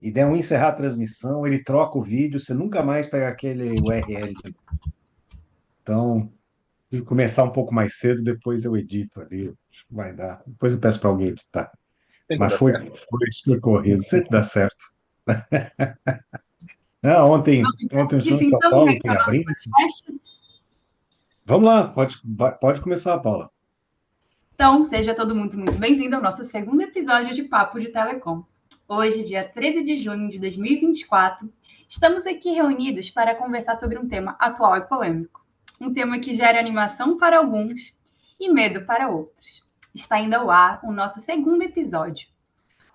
e der um encerrar a transmissão, ele troca o vídeo, você nunca mais pega aquele URL. Então, se começar um pouco mais cedo, depois eu edito ali, acho que vai dar. Depois eu peço para alguém editar. Sempre Mas dá foi, certo. foi corrido, sempre dá certo. Não, ontem eu estive Isso em São então, já Paulo, que é tem o a nosso Brinca. podcast. Vamos lá, pode começar, Paula. Então, seja todo mundo muito bem-vindo ao nosso segundo episódio de Papo de Telecom. Hoje, dia 13 de junho de 2024, estamos aqui reunidos para conversar sobre um tema atual e polêmico. Um tema que gera animação para alguns e medo para outros. Está indo ao ar o nosso segundo episódio.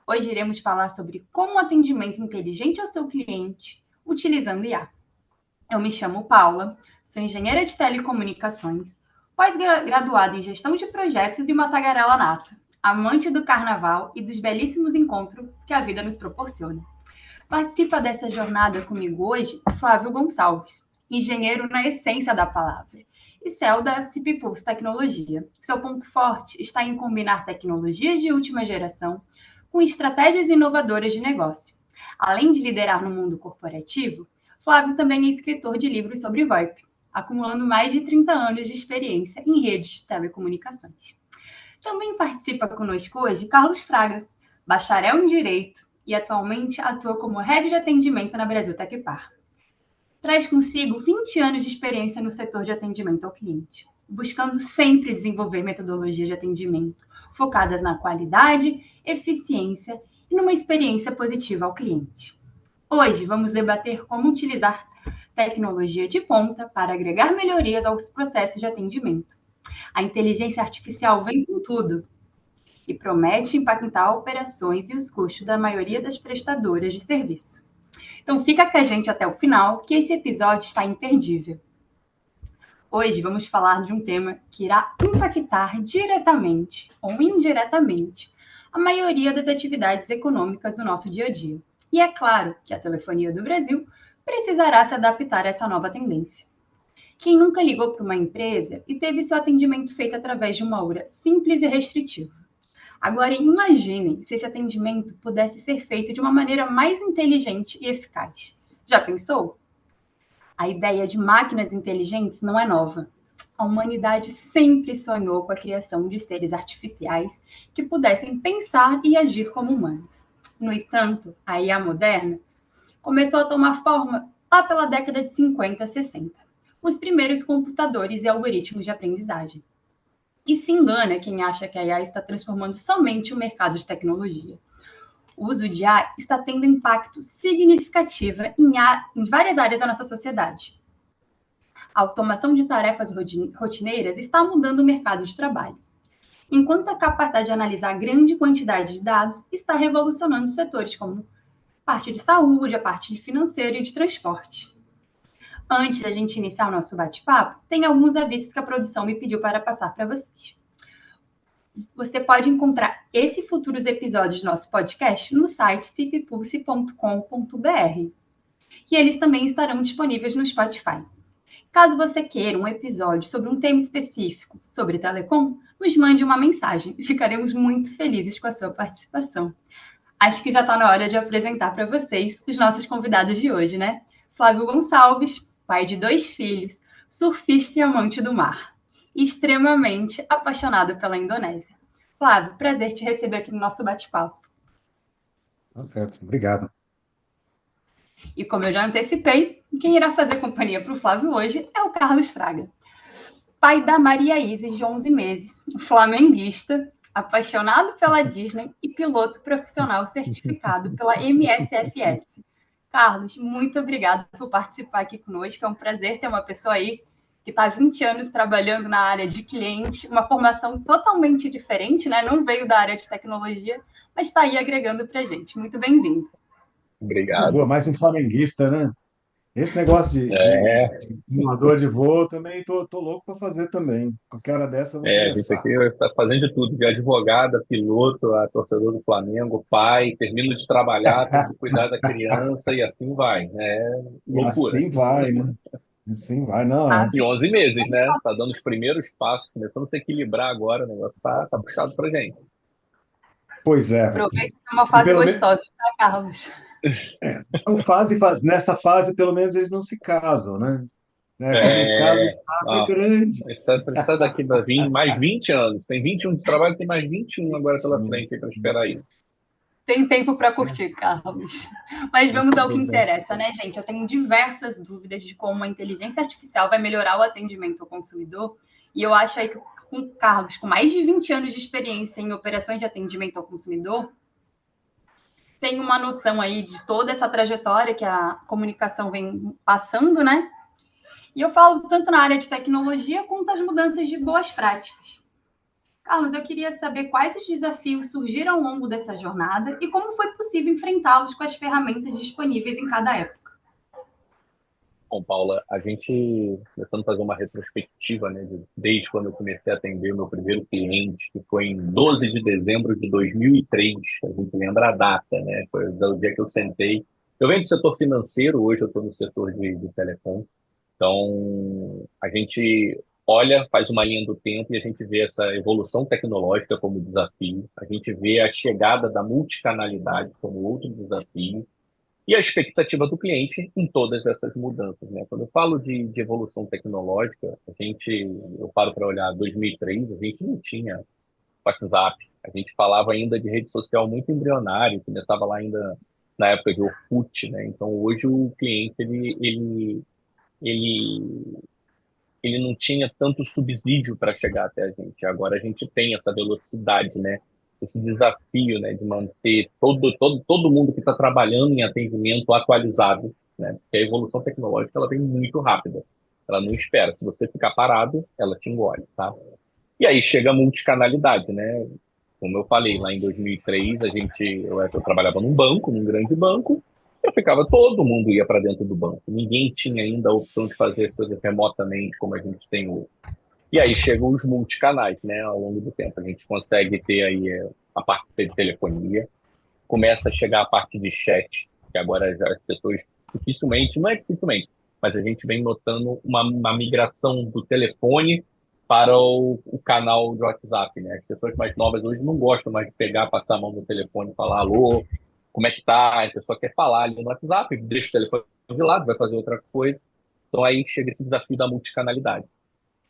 Hoje iremos falar sobre como o atendimento inteligente ao seu cliente utilizando IA. Eu me chamo Paula, sou engenheira de telecomunicações, pós-graduada em gestão de projetos e uma tagarela nata, amante do carnaval e dos belíssimos encontros que a vida nos proporciona. Participa dessa jornada comigo hoje Flávio Gonçalves, engenheiro na essência da palavra, e Céu da Cipipulse Tecnologia. Seu ponto forte está em combinar tecnologias de última geração com estratégias inovadoras de negócio. Além de liderar no mundo corporativo, Flávio também é escritor de livros sobre VoIP, acumulando mais de 30 anos de experiência em redes de telecomunicações. Também participa conosco hoje Carlos Fraga, bacharel em Direito e atualmente atua como Head de Atendimento na Brasil Tecpar. Traz consigo 20 anos de experiência no setor de atendimento ao cliente, buscando sempre desenvolver metodologias de atendimento focadas na qualidade, eficiência e numa experiência positiva ao cliente. Hoje vamos debater como utilizar tecnologia de ponta para agregar melhorias aos processos de atendimento. A inteligência artificial vem com tudo e promete impactar operações e os custos da maioria das prestadoras de serviço. Então fica com a gente até o final, que esse episódio está imperdível. Hoje vamos falar de um tema que irá impactar diretamente ou indiretamente a maioria das atividades econômicas do nosso dia a dia. E é claro que a telefonia do Brasil precisará se adaptar a essa nova tendência. Quem nunca ligou para uma empresa e teve seu atendimento feito através de uma URA simples e restritiva? Agora imaginem se esse atendimento pudesse ser feito de uma maneira mais inteligente e eficaz. Já pensou? A ideia de máquinas inteligentes não é nova. A humanidade sempre sonhou com a criação de seres artificiais que pudessem pensar e agir como humanos. No entanto, a IA moderna começou a tomar forma lá pela década de 50, 60, os primeiros computadores e algoritmos de aprendizagem. E se engana quem acha que a IA está transformando somente o mercado de tecnologia. O uso de IA está tendo impacto significativo em várias áreas da nossa sociedade. A automação de tarefas rotineiras está mudando o mercado de trabalho, enquanto a capacidade de analisar grande quantidade de dados está revolucionando setores como a parte de saúde, a parte de financeiro e de transporte. Antes da gente iniciar o nosso bate-papo, tem alguns avisos que a produção me pediu para passar para vocês. Você pode encontrar esse e futuros episódios do nosso podcast no site cipipulse.com.br. E eles também estarão disponíveis no Spotify. Caso você queira um episódio sobre um tema específico sobre telecom, nos mande uma mensagem e ficaremos muito felizes com a sua participação. Acho que já está na hora de apresentar para vocês os nossos convidados de hoje, né? Flávio Gonçalves, pai de 2 filhos, surfista e amante do mar, e extremamente apaixonado pela Indonésia. Flávio, prazer te receber aqui no nosso bate-papo. Tá certo, obrigado. E como eu já antecipei, quem irá fazer companhia para o Flávio hoje é o Carlos Fraga, pai da Maria Isis, de 11 meses, flamenguista, apaixonado pela Disney e piloto profissional certificado pela MSFS. Carlos, muito obrigada por participar aqui conosco. É um prazer ter uma pessoa aí que está há 20 anos trabalhando na área de cliente, uma formação totalmente diferente, né? Não veio da área de tecnologia, mas está aí agregando para a gente. Muito bem-vindo. Coisa boa, Obrigado. mais um flamenguista, né? Esse negócio É, de simulador de voo também tô louco para fazer também. Qualquer hora dessa eu vou a gente começar. aqui está fazendo de tudo, de advogada, piloto, a torcedor do Flamengo, pai, termino de trabalhar, tem que cuidar da criança e assim vai. É E loucura. assim vai, né? Assim vai, não A é? E vida 11 meses, né? Tá dando os primeiros passos, começando a se equilibrar agora, o negócio tá puxado pra gente. Pois é. aproveita que é uma E fase pelo menos, gostosa, tá, Carlos? Nessa fase, pelo menos, eles não se casam, né? Quando eles casam, o É, saco é ó, grande. precisa daqui para mais 20 anos. Tem 21 de trabalho, tem mais 21 agora pela Sim, frente para esperar isso. Tem tempo para curtir, Carlos. Mas vamos ao que pois é. interessa, né, gente? Eu tenho diversas dúvidas de como a inteligência artificial vai melhorar o atendimento ao consumidor. E eu acho aí que com o Carlos, com mais de 20 anos de experiência em operações de atendimento ao consumidor, tem uma noção aí de toda essa trajetória que a comunicação vem passando, né? E eu falo tanto na área de tecnologia quanto as mudanças de boas práticas. Carlos, eu queria saber quais os desafios surgiram ao longo dessa jornada e como foi possível enfrentá-los com as ferramentas disponíveis em cada época. Bom, Paula, a gente começando a fazer uma retrospectiva, né, desde quando eu comecei a atender o meu primeiro cliente, que foi em 12 de dezembro de 2003. A gente lembra a data, né? Foi o dia que eu sentei. Eu venho do setor financeiro, hoje eu estou no setor de telecom. Então, a gente olha, faz uma linha do tempo e a gente vê essa evolução tecnológica como desafio, a gente vê a chegada da multicanalidade como outro desafio e a expectativa do cliente em todas essas mudanças, né? Quando eu falo de evolução tecnológica, eu paro para olhar 2003, a gente não tinha WhatsApp, a gente falava ainda de rede social muito embrionário, começava lá ainda na época de Orkut, né? Então, hoje o cliente, ele ele não tinha tanto subsídio para chegar até a gente. Agora a gente tem essa velocidade, né? Esse desafio, né, de manter todo mundo que está trabalhando em atendimento atualizado, né? Porque a evolução tecnológica ela vem muito rápida. Ela não espera. Se você ficar parado, ela te engole, tá? E aí chega a multicanalidade, né? Como eu falei, lá em 2003, eu trabalhava num banco, num grande banco, todo mundo ia para dentro do banco. Ninguém tinha ainda a opção de fazer as coisas remotamente como a gente tem hoje. E aí chegam os multicanais, né? Ao longo do tempo, a gente consegue ter aí a parte de telefonia, começa a chegar a parte de chat, que agora já as pessoas dificilmente, não é dificilmente, mas a gente vem notando uma migração do telefone para o canal de WhatsApp, né? As pessoas mais novas hoje não gostam mais de pegar, passar a mão no telefone e falar alô, como é que tá? A pessoa quer falar ali no WhatsApp, deixa o telefone de lado, vai fazer outra coisa. Então aí chega esse desafio da multicanalidade.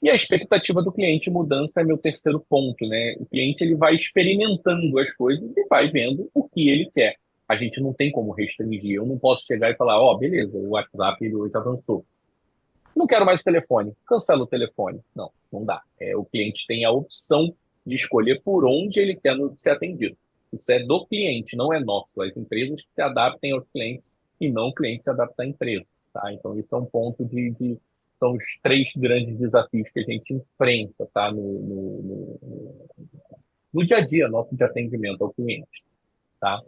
E a expectativa do cliente, mudança é meu terceiro ponto, né? O cliente ele vai experimentando as coisas e vai vendo o que ele quer. A gente não tem como restringir. Eu não posso chegar e falar, ó, beleza, o WhatsApp ele hoje avançou. Não quero mais o telefone. Cancela o telefone. Não, não dá. O cliente tem a opção de escolher por onde ele quer ser atendido. Isso é do cliente, não é nosso. As empresas que se adaptem aos clientes e não o cliente se adapta à empresa. Tá? Então, isso é um ponto são os três grandes desafios que a gente enfrenta, tá? No dia a dia nosso de atendimento ao cliente, tá?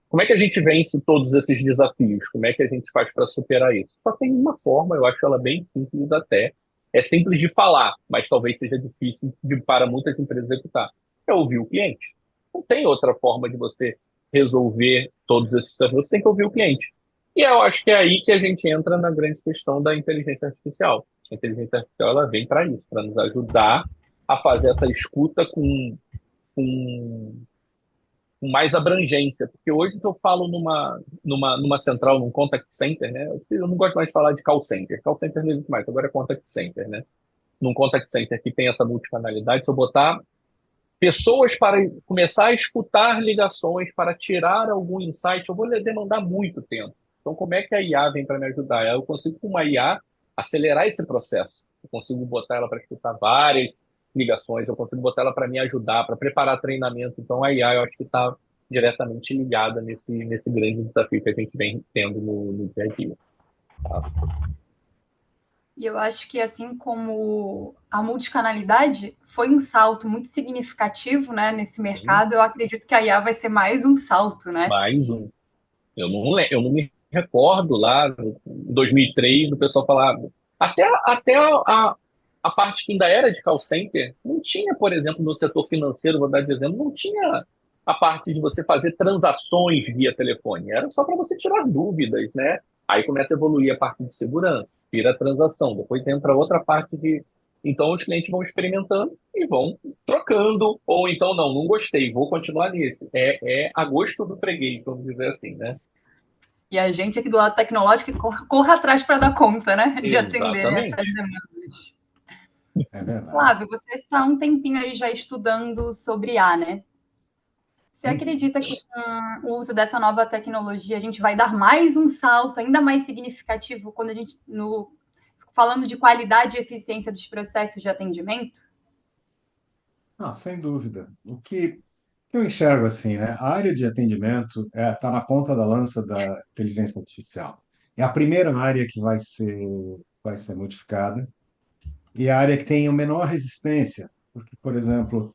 Como é que a gente vence todos esses desafios? Como é que a gente faz para superar isso? Só tem uma forma, eu acho ela bem simples até. É simples de falar, mas talvez seja difícil para muitas empresas executar. É ouvir o cliente. Não tem outra forma de você resolver todos esses desafios. Você tem que ouvir o cliente. E eu acho que é aí que a gente entra na grande questão da inteligência artificial. A inteligência artificial ela vem para isso, para nos ajudar a fazer essa escuta com mais abrangência, porque hoje se eu falo numa central, num contact center, né? Eu não gosto mais de falar de call center. Call center não existe mais, agora é contact center, né? Num contact center que tem essa multicanalidade, se eu botar pessoas para começar a escutar ligações, para tirar algum insight, eu vou demandar muito tempo. Então, como é que a IA vem para me ajudar? Eu consigo, com uma IA, acelerar esse processo. Eu consigo botar ela para escutar várias ligações, eu consigo botar ela para me ajudar, para preparar treinamento. Então, a IA, eu acho que está diretamente ligada nesse grande desafio que a gente vem tendo no dia a dia. Tá? E eu acho que, assim como a multicanalidade foi um salto muito significativo, né, nesse mercado, eu acredito que a IA vai ser mais um salto, né? Mais um. Eu não me recordo lá em 2003 do pessoal falar. Até a parte que ainda era de call center, não tinha, por exemplo, no setor financeiro, vou dar de exemplo, não tinha a parte de você fazer transações via telefone. Era só para você tirar dúvidas, né? Aí começa a evoluir a parte de segurança, vira a transação. Depois entra outra parte Então, os clientes vão experimentando e vão trocando, ou então, não gostei, vou continuar nesse. É a gosto do freguês, vamos dizer assim, né? E a gente aqui do lado tecnológico corra atrás para dar conta, né? De atender essas Exatamente. demandas. É verdade. Flávio, você está um tempinho aí já estudando sobre IA, né? Você Uhum. acredita que com o uso dessa nova tecnologia a gente vai dar mais um salto ainda mais significativo quando a gente falando de qualidade e eficiência dos processos de atendimento? Ah, sem dúvida. O que eu enxergo assim, né? A área de atendimento está na ponta da lança da inteligência artificial. É a primeira área que vai ser modificada e a área que tem a menor resistência, porque, por exemplo,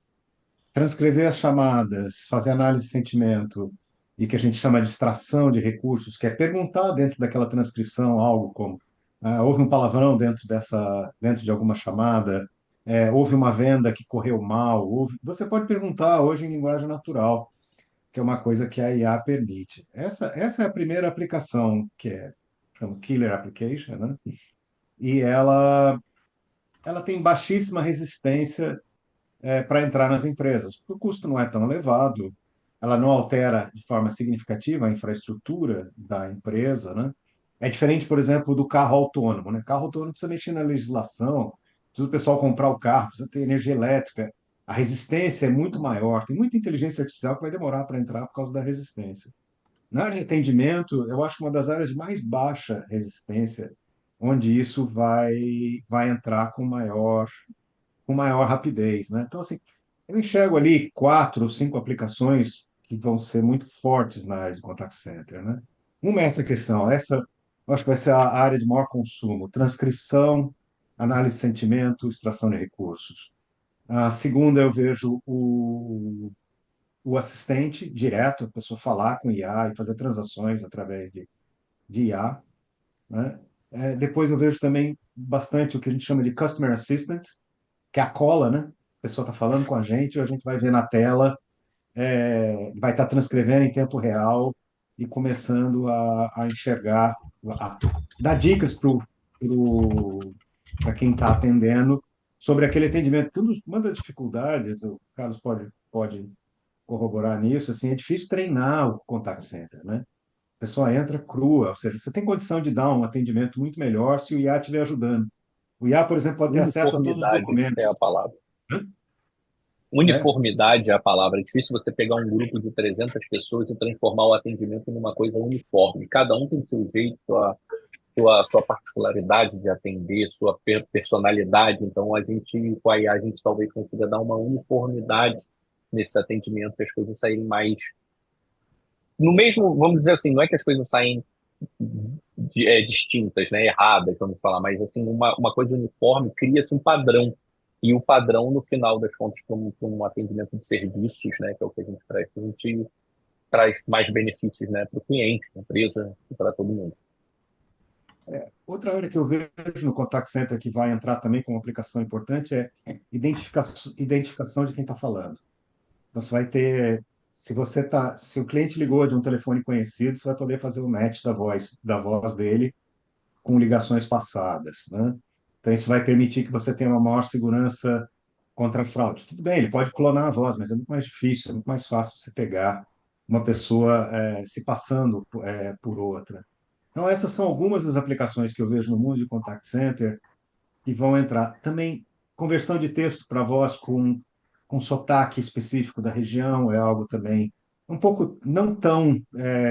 transcrever as chamadas, fazer análise de sentimento e que a gente chama de extração de recursos, que é perguntar dentro daquela transcrição algo como houve um palavrão dentro de alguma chamada, houve uma venda que correu mal, você pode perguntar hoje em linguagem natural, que é uma coisa que a IA permite. Essa é a primeira aplicação que chama Killer Application, né? E ela tem baixíssima resistência para entrar nas empresas, porque o custo não é tão elevado, ela não altera de forma significativa a infraestrutura da empresa, né? É diferente, por exemplo, do carro autônomo, né? Carro autônomo precisa mexer na legislação, precisa o pessoal comprar o carro, precisa ter energia elétrica. A resistência é muito maior, tem muita inteligência artificial que vai demorar para entrar por causa da resistência. Na área de atendimento, eu acho que uma das áreas de mais baixa resistência, onde isso vai entrar com maior rapidez, né? Então, assim, eu enxergo ali 4 ou 5 aplicações que vão ser muito fortes na área de contact center, né? Uma é essa questão, eu acho que vai ser a área de maior consumo, transcrição, análise de sentimento, extração de recursos. A segunda, eu vejo o assistente direto, a pessoa falar com IA e fazer transações através de IA, né? Depois eu vejo também bastante o que a gente chama de Customer Assistant, que é a cola, né? A pessoa está falando com a gente vai ver na tela, vai estar transcrevendo em tempo real e começando a enxergar, a dar dicas para quem está atendendo sobre aquele atendimento. Porque uma das dificuldades, o Carlos pode corroborar nisso, assim, é difícil treinar o contact center, né? A pessoa entra crua, ou seja, você tem condição de dar um atendimento muito melhor se o IA estiver ajudando. O IA, por exemplo, pode ter acesso a todos os Uniformidade é a documentos, palavra. né? É, Uniformidade é a palavra. É difícil você pegar um grupo de 300 pessoas e transformar o atendimento numa coisa uniforme. Cada um tem seu jeito, sua particularidade de atender, sua personalidade. Então, a gente, com a IA, a gente talvez consiga dar uma uniformidade nesses atendimentos, as coisas saírem mais. No mesmo, vamos dizer assim, não é que as coisas saem distintas, né, erradas, vamos falar, mas assim, uma coisa uniforme, cria-se um padrão. E o padrão, no final das contas, para um atendimento de serviços, né, que é o que a gente traz mais benefícios, né, para o cliente, para a empresa e para todo mundo. outra área que eu vejo no contact center que vai entrar também como aplicação importante é identificação de quem está falando. Então, você vai ter, se o cliente ligou de um telefone conhecido, você vai poder fazer o match da voz dele com ligações passadas, né? Então, isso vai permitir que você tenha uma maior segurança contra a fraude. Tudo bem, ele pode clonar a voz, mas é muito mais difícil, é muito mais fácil você pegar uma pessoa se passando por outra. Então, essas são algumas das aplicações que eu vejo no mundo de contact center que vão entrar. Também, conversão de texto para voz com sotaque específico da região é algo também um pouco não tão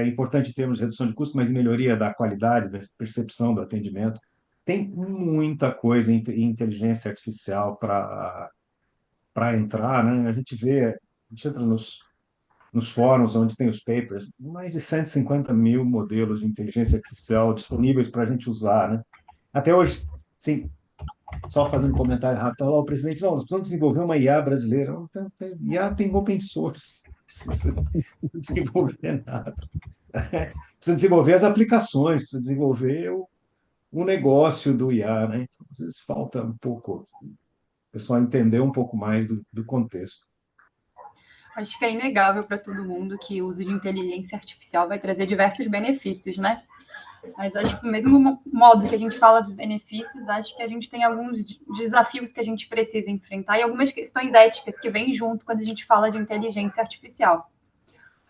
importante em termos de redução de custo, mas em melhoria da qualidade, da percepção do atendimento. Tem muita coisa em inteligência artificial para entrar, né? A gente entra nos fóruns onde tem os papers, mais de 150 mil modelos de inteligência artificial disponíveis para a gente usar, né? Até hoje, sim, só fazendo um comentário rápido, tá lá o presidente, não, nós precisamos desenvolver uma IA brasileira. Não, IA tem open source, não precisa desenvolver nada. Precisa desenvolver as aplicações, precisa desenvolver o negócio do IA, né? Então, às vezes falta um pouco, o pessoal entender um pouco mais do contexto. Acho que é inegável para todo mundo que o uso de inteligência artificial vai trazer diversos benefícios, né? Mas acho que do mesmo modo que a gente fala dos benefícios, acho que a gente tem alguns desafios que a gente precisa enfrentar e algumas questões éticas que vêm junto quando a gente fala de inteligência artificial.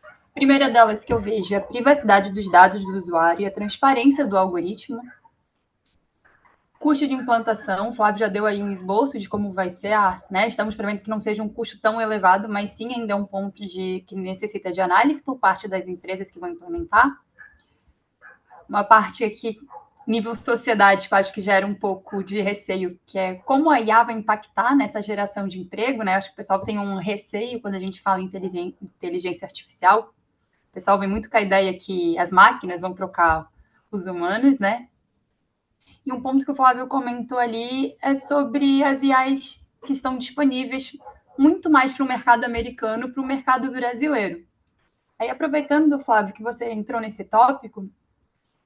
A primeira delas que eu vejo é a privacidade dos dados do usuário e a transparência do algoritmo. Custo de implantação, o Flávio já deu aí um esboço de como vai ser, né? Estamos prevendo que não seja um custo tão elevado, mas sim ainda é um ponto que necessita de análise por parte das empresas que vão implementar. Uma parte aqui, nível sociedade, que eu acho que gera um pouco de receio, que é como a IA vai impactar nessa geração de emprego, né? Acho que o pessoal tem um receio quando a gente fala em inteligência artificial. O pessoal vem muito com a ideia que as máquinas vão trocar os humanos, né? E um ponto que o Flávio comentou ali é sobre as IAs que estão disponíveis muito mais para o mercado americano, para o mercado brasileiro. Aí, aproveitando, Flávio, que você entrou nesse tópico,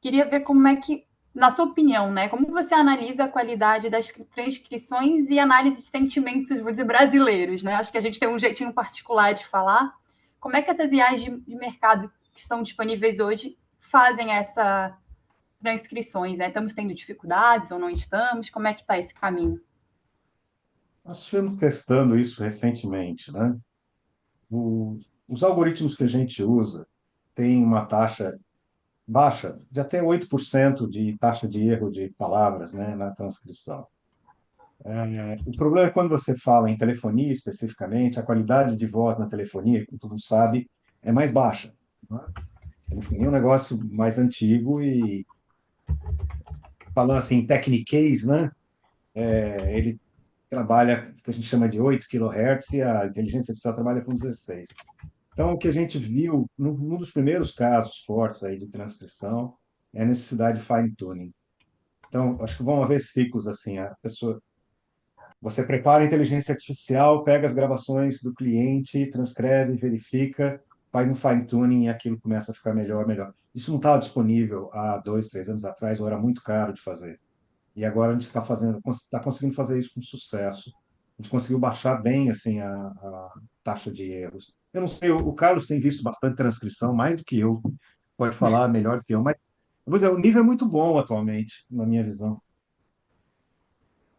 queria ver como é que, na sua opinião, né, como você analisa a qualidade das transcrições e análise de sentimentos, vou dizer, brasileiros, né? Acho que a gente tem um jeitinho particular de falar. Como é que essas IAs de mercado que estão disponíveis hoje fazem essa transcrições, né? Estamos tendo dificuldades ou não estamos? Como é que está esse caminho? Nós estivemos testando isso recentemente, né? Os algoritmos que a gente usa têm uma taxa baixa, de até 8% de taxa de erro de palavras, né, na transcrição. O problema é quando você fala em telefonia especificamente, a qualidade de voz na telefonia, como todo mundo sabe, é mais baixa, né? Telefonia é um negócio mais antigo e, falando assim, techniquez, né, ele trabalha, o que a gente chama de 8 kHz e a inteligência artificial trabalha com 16. Então, o que a gente viu, num dos primeiros casos fortes aí de transcrição, é a necessidade de fine-tuning. Então, acho que vão haver ciclos assim, a pessoa, você prepara a inteligência artificial, pega as gravações do cliente, transcreve, verifica, faz um fine-tuning e aquilo começa a ficar melhor, melhor. Isso não estava disponível há 2, 3 anos atrás, ou era muito caro de fazer. E agora a gente está conseguindo fazer isso com sucesso. A gente conseguiu baixar bem assim a taxa de erros. Eu não sei, o Carlos tem visto bastante transcrição, mais do que eu, pode falar melhor do que eu, mas eu vou dizer, o nível é muito bom atualmente, na minha visão.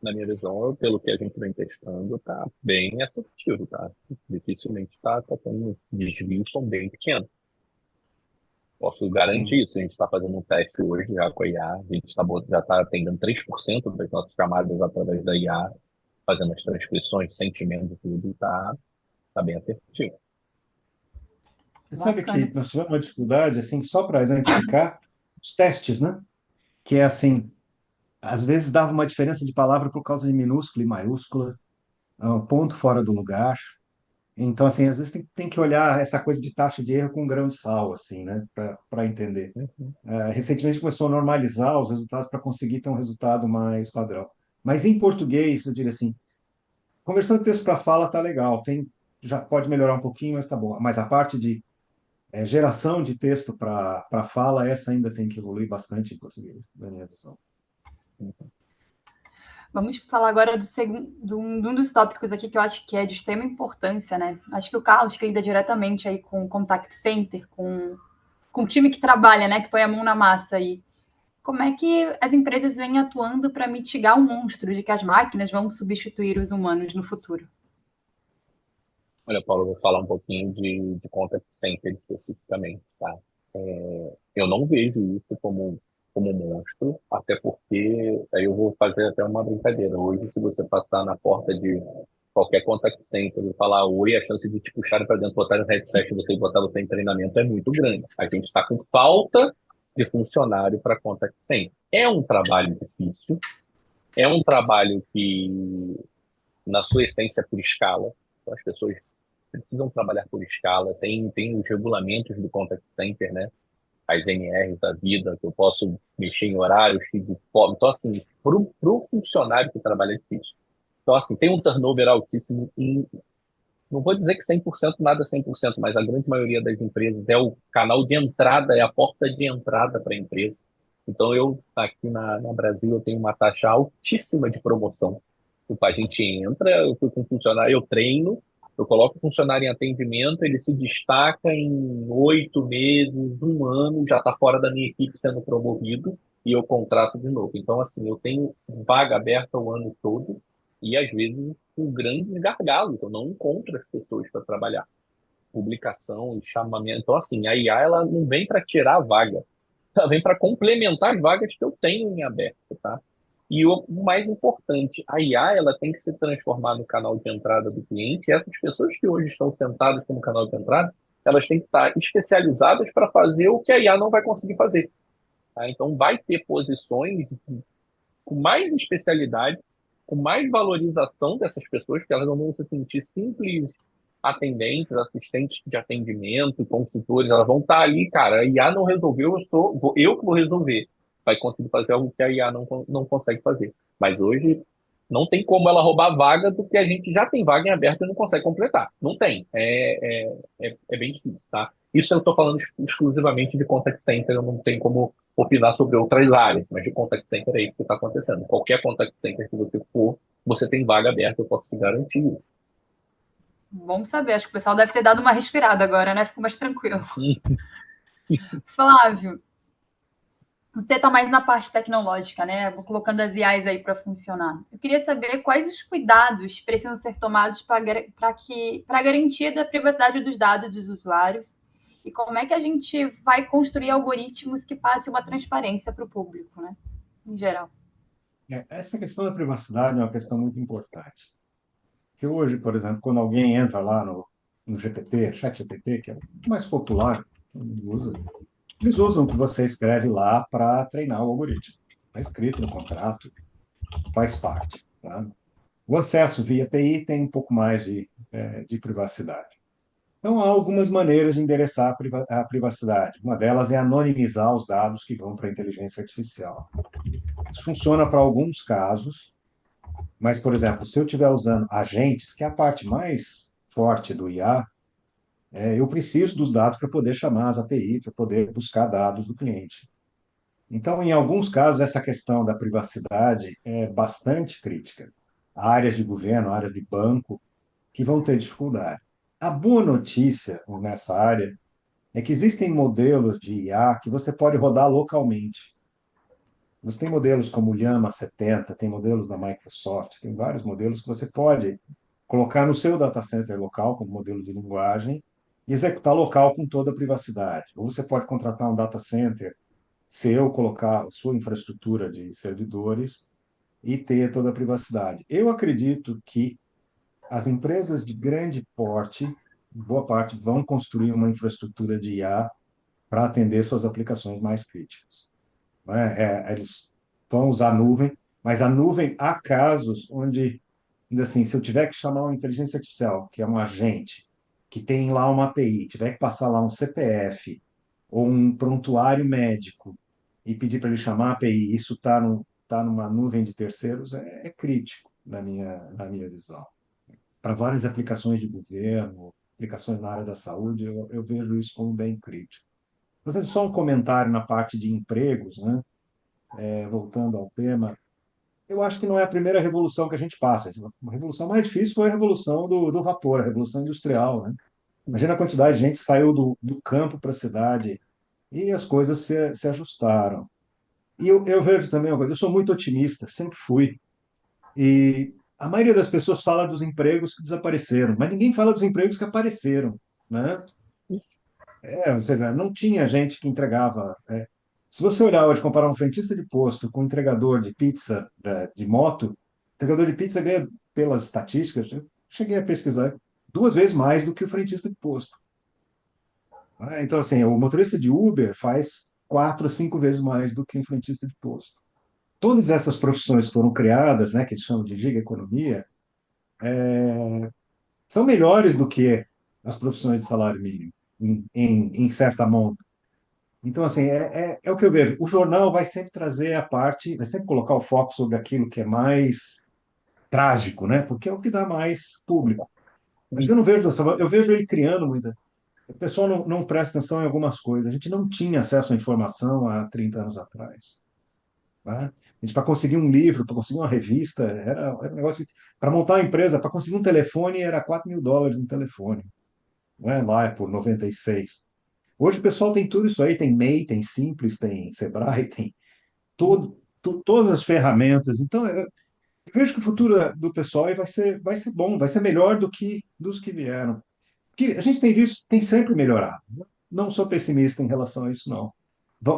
Na minha visão, pelo que a gente vem testando, tá bem assertivo, tá? Dificilmente tá tendo desvios, são bem pequenos. Posso garantir Sim. isso. A gente está fazendo um teste hoje já com a IA. A gente já está atendendo 3% das nossas chamadas através da IA, fazendo as transcrições, sentimento e tudo, tá bem assertivo. Você sabe Bacana. que nós tivemos uma dificuldade, assim, só para exemplificar, os testes, né? Que é assim, às vezes dava uma diferença de palavra por causa de minúscula e maiúscula, um ponto fora do lugar. Então, assim, às vezes tem que olhar essa coisa de taxa de erro com um grão de sal, assim, né? Para entender. Uhum. Recentemente começou a normalizar os resultados para conseguir ter um resultado mais padrão. Mas em português, eu diria assim, conversando texto para fala tá legal, já pode melhorar um pouquinho, mas tá bom. Mas a parte de geração de texto para fala, essa ainda tem que evoluir bastante em português, na minha visão. Vamos falar agora de um dos tópicos aqui que eu acho que é de extrema importância, né? Acho que o Carlos, que lida diretamente aí com o contact center, com o time que trabalha, né? Que põe a mão na massa aí. Como é que as empresas vêm atuando para mitigar o monstro de que as máquinas vão substituir os humanos no futuro? Olha, Paulo, eu vou falar um pouquinho de contact center especificamente, tá? Eu não vejo isso como um monstro, até porque aí eu vou fazer até uma brincadeira. Hoje, se você passar na porta de qualquer contact center e falar oi, a chance de te puxarem para dentro, botar no headset você e botar você em treinamento é muito grande. A gente está com falta de funcionário para contact center. É um trabalho difícil, é um trabalho que, na sua essência, é por escala. Então, as pessoas precisam trabalhar por escala. Tem os regulamentos do contact center, né? As NRs da vida, que eu posso mexer em horários, tipo, então, assim, pro funcionário que trabalha é difícil. Então, assim, tem um turnover altíssimo e não vou dizer que 100% nada 100%, mas a grande maioria das empresas é o canal de entrada, é a porta de entrada para a empresa. Então, eu, aqui na Brasil, eu tenho uma taxa altíssima de promoção. Tipo, a gente entra, eu fui com um funcionário, eu treino, Eu coloco o funcionário em atendimento, ele se destaca em 8 meses, um ano, já está fora da minha equipe sendo promovido e eu contrato de novo. Então, assim, eu tenho vaga aberta o ano todo e, às vezes, com grandes gargalos. Eu não encontro as pessoas para trabalhar. Publicação e chamamento. Então, assim, a IA ela não vem para tirar a vaga, ela vem para complementar as vagas que eu tenho em aberto, tá? E o mais importante, a IA ela tem que se transformar no canal de entrada do cliente. E essas pessoas que hoje estão sentadas como canal de entrada, elas têm que estar especializadas para fazer o que a IA não vai conseguir fazer. Tá? Então, vai ter posições com mais especialidade, com mais valorização dessas pessoas, que elas não vão se sentir simples atendentes, assistentes de atendimento, consultores, elas vão estar ali, cara, a IA não resolveu, eu que vou resolver. Vai conseguir fazer algo que a IA não consegue fazer. Mas hoje não tem como ela roubar vaga do que a gente já tem vaga em aberto e não consegue completar. Não tem. É bem difícil, tá? Isso eu estou falando exclusivamente de contact center, eu não tenho como opinar sobre outras áreas, mas de contact center é isso que está acontecendo. Qualquer contact center que você for, você tem vaga aberta, eu posso te garantir isso. Bom saber, acho que o pessoal deve ter dado uma respirada agora, né? Ficou mais tranquilo. Flávio, você está mais na parte tecnológica, né? Vou colocando as IAs aí para funcionar. Eu queria saber quais os cuidados precisam ser tomados para a garantia da privacidade dos dados dos usuários e como é que a gente vai construir algoritmos que passem uma transparência para o público, né? Em geral. Essa questão da privacidade é uma questão muito importante. Que hoje, por exemplo, quando alguém entra lá no GPT, ChatGPT, que é o mais popular, usa, eles usam o que você escreve lá para treinar o algoritmo. Está escrito no contrato, faz parte. Tá? O acesso via API tem um pouco mais de privacidade. Então, há algumas maneiras de endereçar a privacidade. Uma delas é anonimizar os dados que vão para a inteligência artificial. Isso funciona para alguns casos, mas, por exemplo, se eu estiver usando agentes, que é a parte mais forte do IA, eu preciso dos dados para poder chamar as API, para poder buscar dados do cliente. Então, em alguns casos, essa questão da privacidade é bastante crítica. Há áreas de governo, área de banco, que vão ter dificuldade. A boa notícia nessa área é que existem modelos de IA que você pode rodar localmente. Você tem modelos como o Llama 70, tem modelos da Microsoft, tem vários modelos que você pode colocar no seu data center local como modelo de linguagem e executar local com toda a privacidade. Ou você pode contratar um data center seu, colocar a sua infraestrutura de servidores e ter toda a privacidade. Eu acredito que as empresas de grande porte, boa parte, vão construir uma infraestrutura de IA para atender suas aplicações mais críticas. Né? Eles vão usar a nuvem, mas a nuvem, há casos onde, assim, se eu tiver que chamar uma inteligência artificial, que é um agente, que tem lá uma API, tiver que passar lá um CPF ou um prontuário médico e pedir para ele chamar a API, isso tá numa nuvem de terceiros, é crítico na minha visão. Para várias aplicações de governo, aplicações na área da saúde, eu vejo isso como bem crítico. Fazendo só um comentário na parte de empregos, né? Voltando ao tema, eu acho que não é a primeira revolução que a gente passa. A revolução mais difícil foi a revolução do vapor, a revolução industrial, né? Imagina a quantidade de gente que saiu do campo para a cidade e as coisas se ajustaram. E eu vejo também uma coisa, eu sou muito otimista, sempre fui. E a maioria das pessoas fala dos empregos que desapareceram, mas ninguém fala dos empregos que apareceram, né? Você vê, não tinha gente que entregava. Se você olhar hoje, comparar um frentista de posto com um entregador de pizza de moto, o entregador de pizza ganha, pelas estatísticas, eu cheguei a pesquisar, 2 vezes mais do que o frentista de posto. Então, assim, o motorista de Uber faz 4 a 5 vezes mais do que um frentista de posto. Todas essas profissões que foram criadas, né, que eles chamam de giga economia, são melhores do que as profissões de salário mínimo, em certa monta. Então, assim, é o que eu vejo. O jornal vai sempre trazer a parte, vai sempre colocar o foco sobre aquilo que é mais trágico, né? Porque é o que dá mais público. Mas eu não vejo dessa, eu vejo ele criando muita. O pessoal não presta atenção em algumas coisas. A gente não tinha acesso à informação há 30 anos atrás. Tá? A gente, para conseguir um livro, para conseguir uma revista, era um negócio. Para montar uma empresa, para conseguir um telefone, era US$ 4.000 um telefone. Não é? Lá é por 96. Hoje o pessoal tem tudo isso aí, tem MEI, tem Simples, tem Sebrae, tem todas as ferramentas. Então, eu vejo que o futuro do pessoal aí vai ser bom, vai ser melhor do que dos que vieram. Porque a gente tem visto, tem sempre melhorado. Não sou pessimista em relação a isso, não.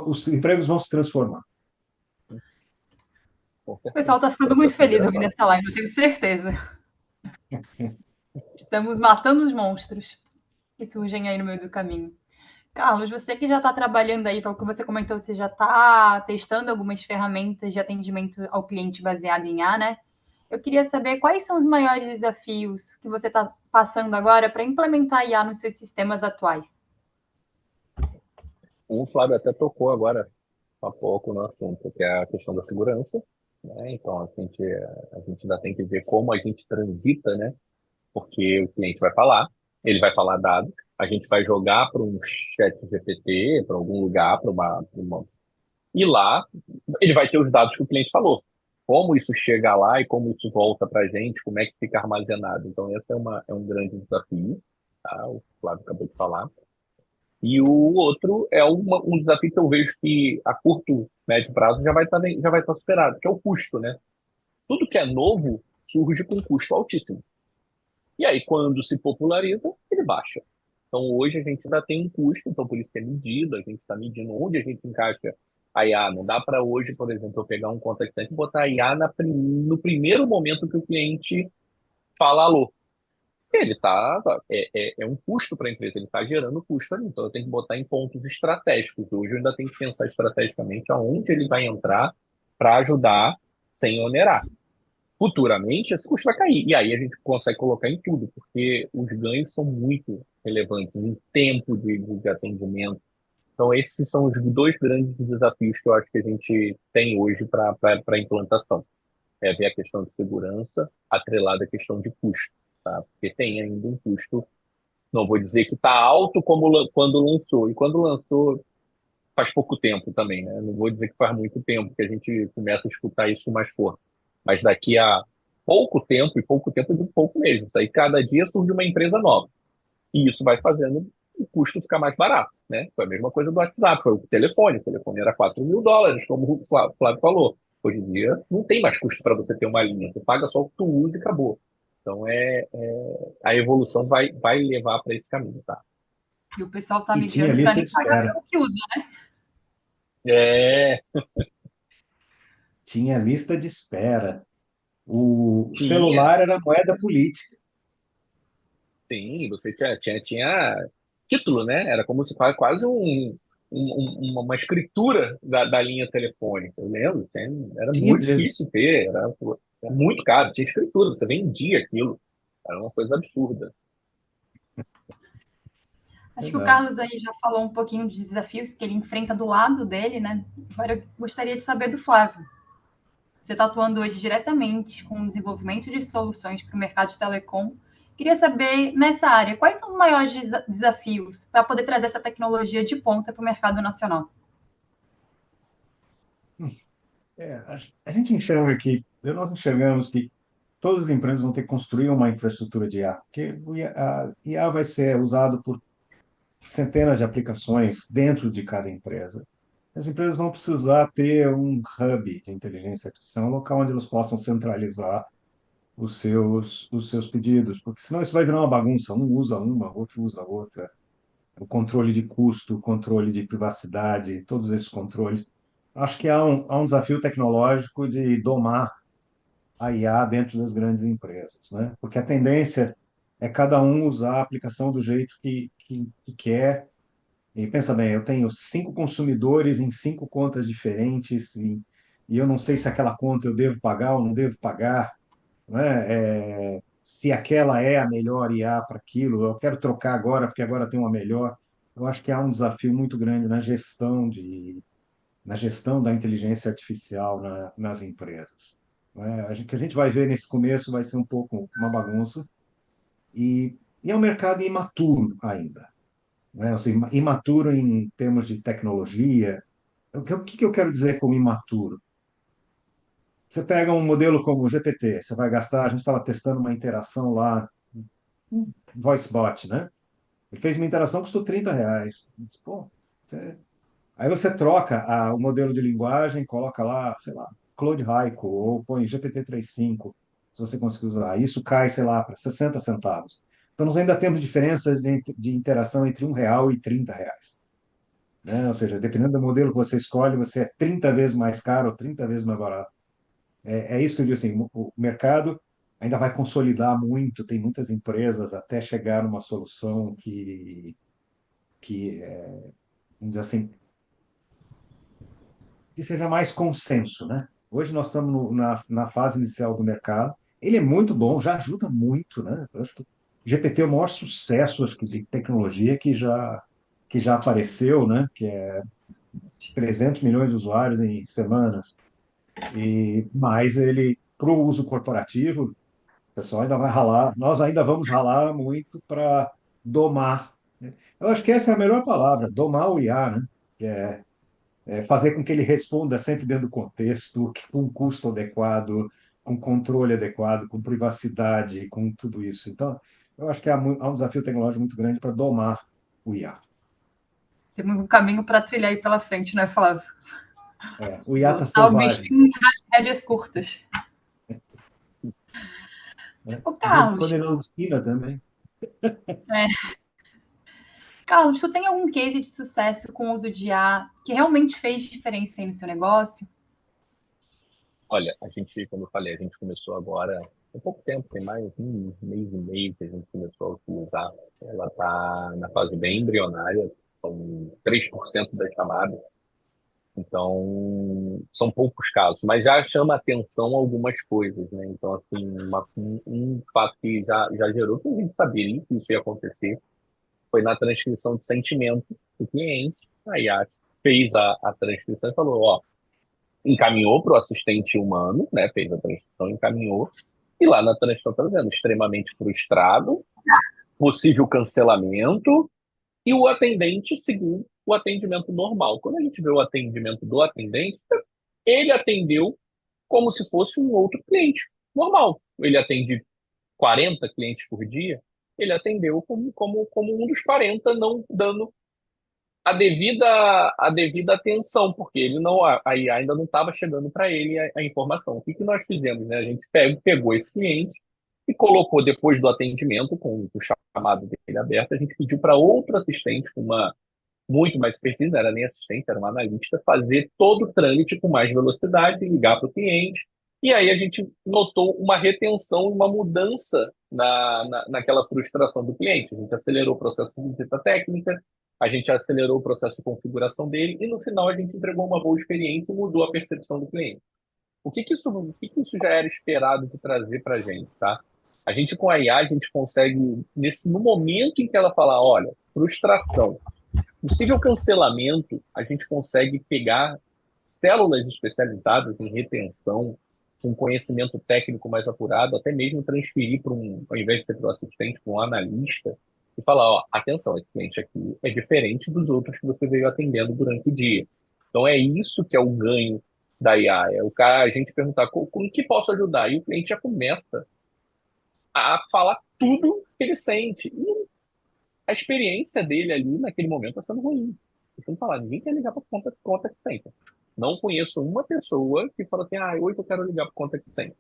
Os empregos vão se transformar. Com O pessoal certeza. está ficando Essa é muito a feliz primeira ouvindo fase. essa live, eu tenho certeza. Estamos matando os monstros que surgem aí no meio do caminho. Carlos, você que já está trabalhando aí, pelo que você comentou, você já está testando algumas ferramentas de atendimento ao cliente baseado em IA, né? Eu queria saber quais são os maiores desafios que você está passando agora para implementar IA nos seus sistemas atuais. O Flávio até tocou agora há pouco no assunto, que é a questão da segurança, né? Então, a gente ainda tem que ver como a gente transita, né? Porque o cliente vai falar, ele vai falar dados, a gente vai jogar para um chat GPT, para algum lugar, e lá ele vai ter os dados que o cliente falou. Como isso chega lá e como isso volta para a gente, como é que fica armazenado. Então, esse é um grande desafio, tá? O Flávio acabou de falar. E o outro é um desafio que eu vejo que a curto, médio prazo já vai estar superado, que é o custo, né? Tudo que é novo surge com custo altíssimo. E aí, quando se populariza, ele baixa. Então, hoje a gente ainda tem um custo, então por isso que é medido, a gente está medindo onde a gente encaixa a IA. Não dá para hoje, por exemplo, eu pegar um contact center e botar a IA no primeiro momento que o cliente fala alô. Ele é um custo para a empresa, ele está gerando custo ali. Então, eu tenho que botar em pontos estratégicos. Hoje eu ainda tenho que pensar estrategicamente aonde ele vai entrar para ajudar sem onerar. Futuramente, esse custo vai cair. E aí a gente consegue colocar em tudo, porque os ganhos são muito relevantes em tempo de atendimento. Então, esses são os dois grandes desafios que eu acho que a gente tem hoje para a implantação. É ver a questão de segurança atrelada à questão de custo, tá? Porque tem ainda um custo, não vou dizer que está alto como quando lançou. E quando lançou, faz pouco tempo também, né? Não vou dizer que faz muito tempo que a gente começa a escutar isso com mais força. Mas daqui a pouco tempo, e pouco tempo de pouco mesmo, isso aí cada dia surge uma empresa nova. E isso vai fazendo o custo ficar mais barato, né? Foi a mesma coisa do WhatsApp, foi o telefone era US$ 4.000, como o Flávio falou. Hoje em dia não tem mais custo para você ter uma linha, você paga só o que tu usa e acabou. Então a evolução vai levar para esse caminho, tá? E o pessoal está E tinha migrando para lista nem de pagar espera. pelo que usa, né? É, Tinha lista de espera. O tinha. celular era moeda política. Sim, você tinha título, né? Era como se fosse quase uma escritura da linha telefônica. Eu lembro, era Tinha muito mesmo. difícil ter, era muito caro, tinha escritura, você vendia aquilo. Era uma coisa absurda. Acho que o Verdade. Carlos aí já falou um pouquinho de desafios que ele enfrenta do lado dele, né? Agora eu gostaria de saber do Flávio. Você está atuando hoje diretamente com o desenvolvimento de soluções para o mercado de telecom. Queria saber, nessa área, quais são os maiores desafios para poder trazer essa tecnologia de ponta para o mercado nacional? A gente enxerga que, nós enxergamos que todas as empresas vão ter que construir uma infraestrutura de IA, porque a IA vai ser usado por centenas de aplicações dentro de cada empresa. As empresas vão precisar ter um hub de inteligência artificial, um local onde elas possam centralizar os seus pedidos, porque senão isso vai virar uma bagunça. Um usa uma, outro usa outra. O controle de custo, o controle de privacidade, todos esses controles. Acho que há um desafio tecnológico de domar a IA dentro das grandes empresas, né? Porque a tendência é cada um usar a aplicação do jeito que quer. E pensa bem, eu tenho 5 consumidores em 5 contas diferentes e eu não sei se aquela conta eu devo pagar ou não devo pagar, né? Se aquela é a melhor IA para aquilo, eu quero trocar agora porque agora tem uma melhor. Eu acho que há um desafio muito grande na gestão da inteligência artificial nas empresas. Né? O que a gente vai ver nesse começo vai ser um pouco uma bagunça e é um mercado imaturo ainda, né? Assim, imaturo em termos de tecnologia. O que eu quero dizer como imaturo? Você pega um modelo como o GPT, você vai gastar, a gente estava testando uma interação lá, um VoiceBot, né? Ele fez uma interação, custou R$ 30. Eu disse, pô, você... Aí você troca o modelo de linguagem, coloca lá, sei lá, Claude Haiku, ou põe GPT 3.5, se você conseguir usar. Isso cai, sei lá, para 60 centavos. Então, nós ainda temos diferenças de interação entre R$ 1 e R$ 30, né? Ou seja, dependendo do modelo que você escolhe, você é 30 vezes mais caro ou 30 vezes mais barato. É isso que eu digo assim, o mercado ainda vai consolidar muito, tem muitas empresas até chegar numa solução que vamos dizer assim, que seja mais consenso, né? Hoje nós estamos na fase inicial do mercado. Ele é muito bom, já ajuda muito, né? Eu acho que o GPT é o maior sucesso, acho que, de tecnologia que já apareceu, né? Que é 300 milhões de usuários em semanas. E mais ele, para o uso corporativo, o pessoal ainda vai ralar, nós ainda vamos ralar muito para domar, né? Eu acho que essa é a melhor palavra, domar o IA, né? Que fazer com que ele responda sempre dentro do contexto, com um custo adequado, com controle adequado, com privacidade, com tudo isso. Então, eu acho que há um desafio tecnológico muito grande para domar o IA. Temos um caminho para trilhar aí pela frente, né, Flávio? O IA está Botar o selvagem, bichinho em rédeas curtas. né? Ô, De vez em quando Carlos, ele alucina também. Carlos, tu tem algum case de sucesso com o uso de IA que realmente fez diferença aí no seu negócio? Olha, a gente, como eu falei, a gente começou agora há pouco tempo, tem mais um mês e meio que a gente começou a utilizar. Ela está na fase bem embrionária, são 3% das chamadas, então são poucos casos, mas já chama atenção algumas coisas, né? Então, assim, um fato que já gerou, que a gente sabia que isso ia acontecer, foi na transcrição de sentimento do cliente. A IA fez a transcrição e falou, ó, encaminhou para o assistente humano, né? Fez a transcrição, encaminhou. E lá na transcrição está dizendo extremamente frustrado, possível cancelamento, e o atendente seguiu o atendimento normal. Quando a gente vê o atendimento do atendente, ele atendeu como se fosse um outro cliente normal. Ele atende 40 clientes por dia, ele atendeu como um dos 40, não dando a devida atenção, porque ele não, a IA ainda não estava chegando para ele a informação. O que nós fizemos, né? A gente pegou esse cliente e colocou depois do atendimento, com o chamado dele aberto, a gente pediu para outro assistente com uma muito mais expertise, não era nem assistente, era um analista, fazer todo o trâmite com mais velocidade, ligar para o cliente, e aí a gente notou uma retenção, uma mudança naquela frustração do cliente. A gente acelerou o processo de visita técnica, a gente acelerou o processo de configuração dele, e no final a gente entregou uma boa experiência e mudou a percepção do cliente. O que que isso já era esperado de trazer para a gente, tá? A gente com a IA, a gente consegue, no momento em que ela falar, olha, frustração, possível cancelamento, a gente consegue pegar células especializadas em retenção, com conhecimento técnico mais apurado, até mesmo transferir para ao invés de ser para o assistente, para um analista, e falar, ó, atenção, esse cliente aqui é diferente dos outros que você veio atendendo durante o dia. Então é isso que é o ganho da IA, é o cara, a gente perguntar como que posso ajudar, e o cliente já começa a falar tudo que ele sente. E a experiência dele ali naquele momento está sendo ruim. Deixa eu falar, ninguém quer ligar para conta que center. Não conheço uma pessoa que fala assim, hoje eu quero ligar para conta que center.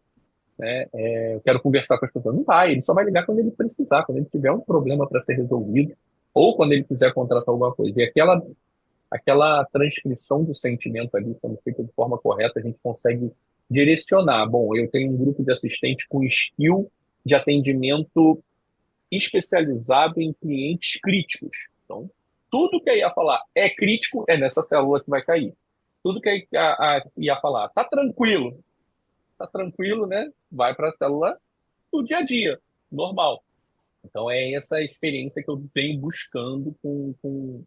Né? Eu quero conversar com as pessoas. Não vai, ele só vai ligar quando ele precisar, quando ele tiver um problema para ser resolvido, ou quando ele quiser contratar alguma coisa. E aquela transcrição do sentimento ali sendo feita de forma correta, a gente consegue direcionar. Bom, eu tenho um grupo de assistentes com skill de atendimento especializado em clientes críticos. Então, tudo que a IA falar é crítico, é nessa célula que vai cair. Tudo que a IA falar tá tranquilo, né? Vai para a célula do dia a dia, normal. Então, é essa experiência que eu venho buscando com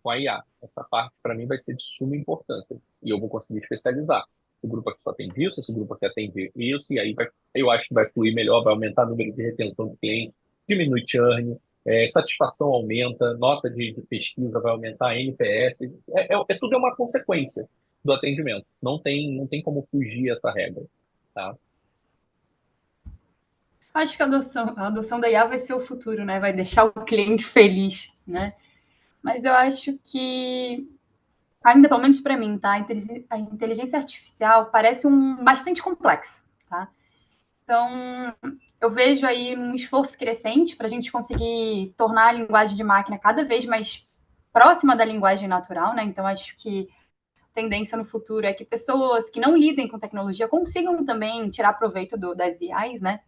a IA. Essa parte, para mim, vai ser de suma importância. E eu vou conseguir especializar. Esse grupo aqui só tem isso, esse grupo aqui atende isso, e aí eu acho que vai fluir melhor, vai aumentar o número de retenção do cliente, diminui churn, satisfação aumenta, nota de pesquisa vai aumentar, NPS, tudo é uma consequência. do atendimento. Não tem como fugir essa regra, tá? Acho que a adoção da IA vai ser o futuro, né? Vai deixar o cliente feliz, né? Mas eu acho que, ainda pelo menos para mim, tá? A inteligência artificial parece bastante complexa, tá? Então, eu vejo aí um esforço crescente para a gente conseguir tornar a linguagem de máquina cada vez mais próxima da linguagem natural, né? Então, acho que a tendência no futuro é que pessoas que não lidem com tecnologia consigam também tirar proveito das IAs, né?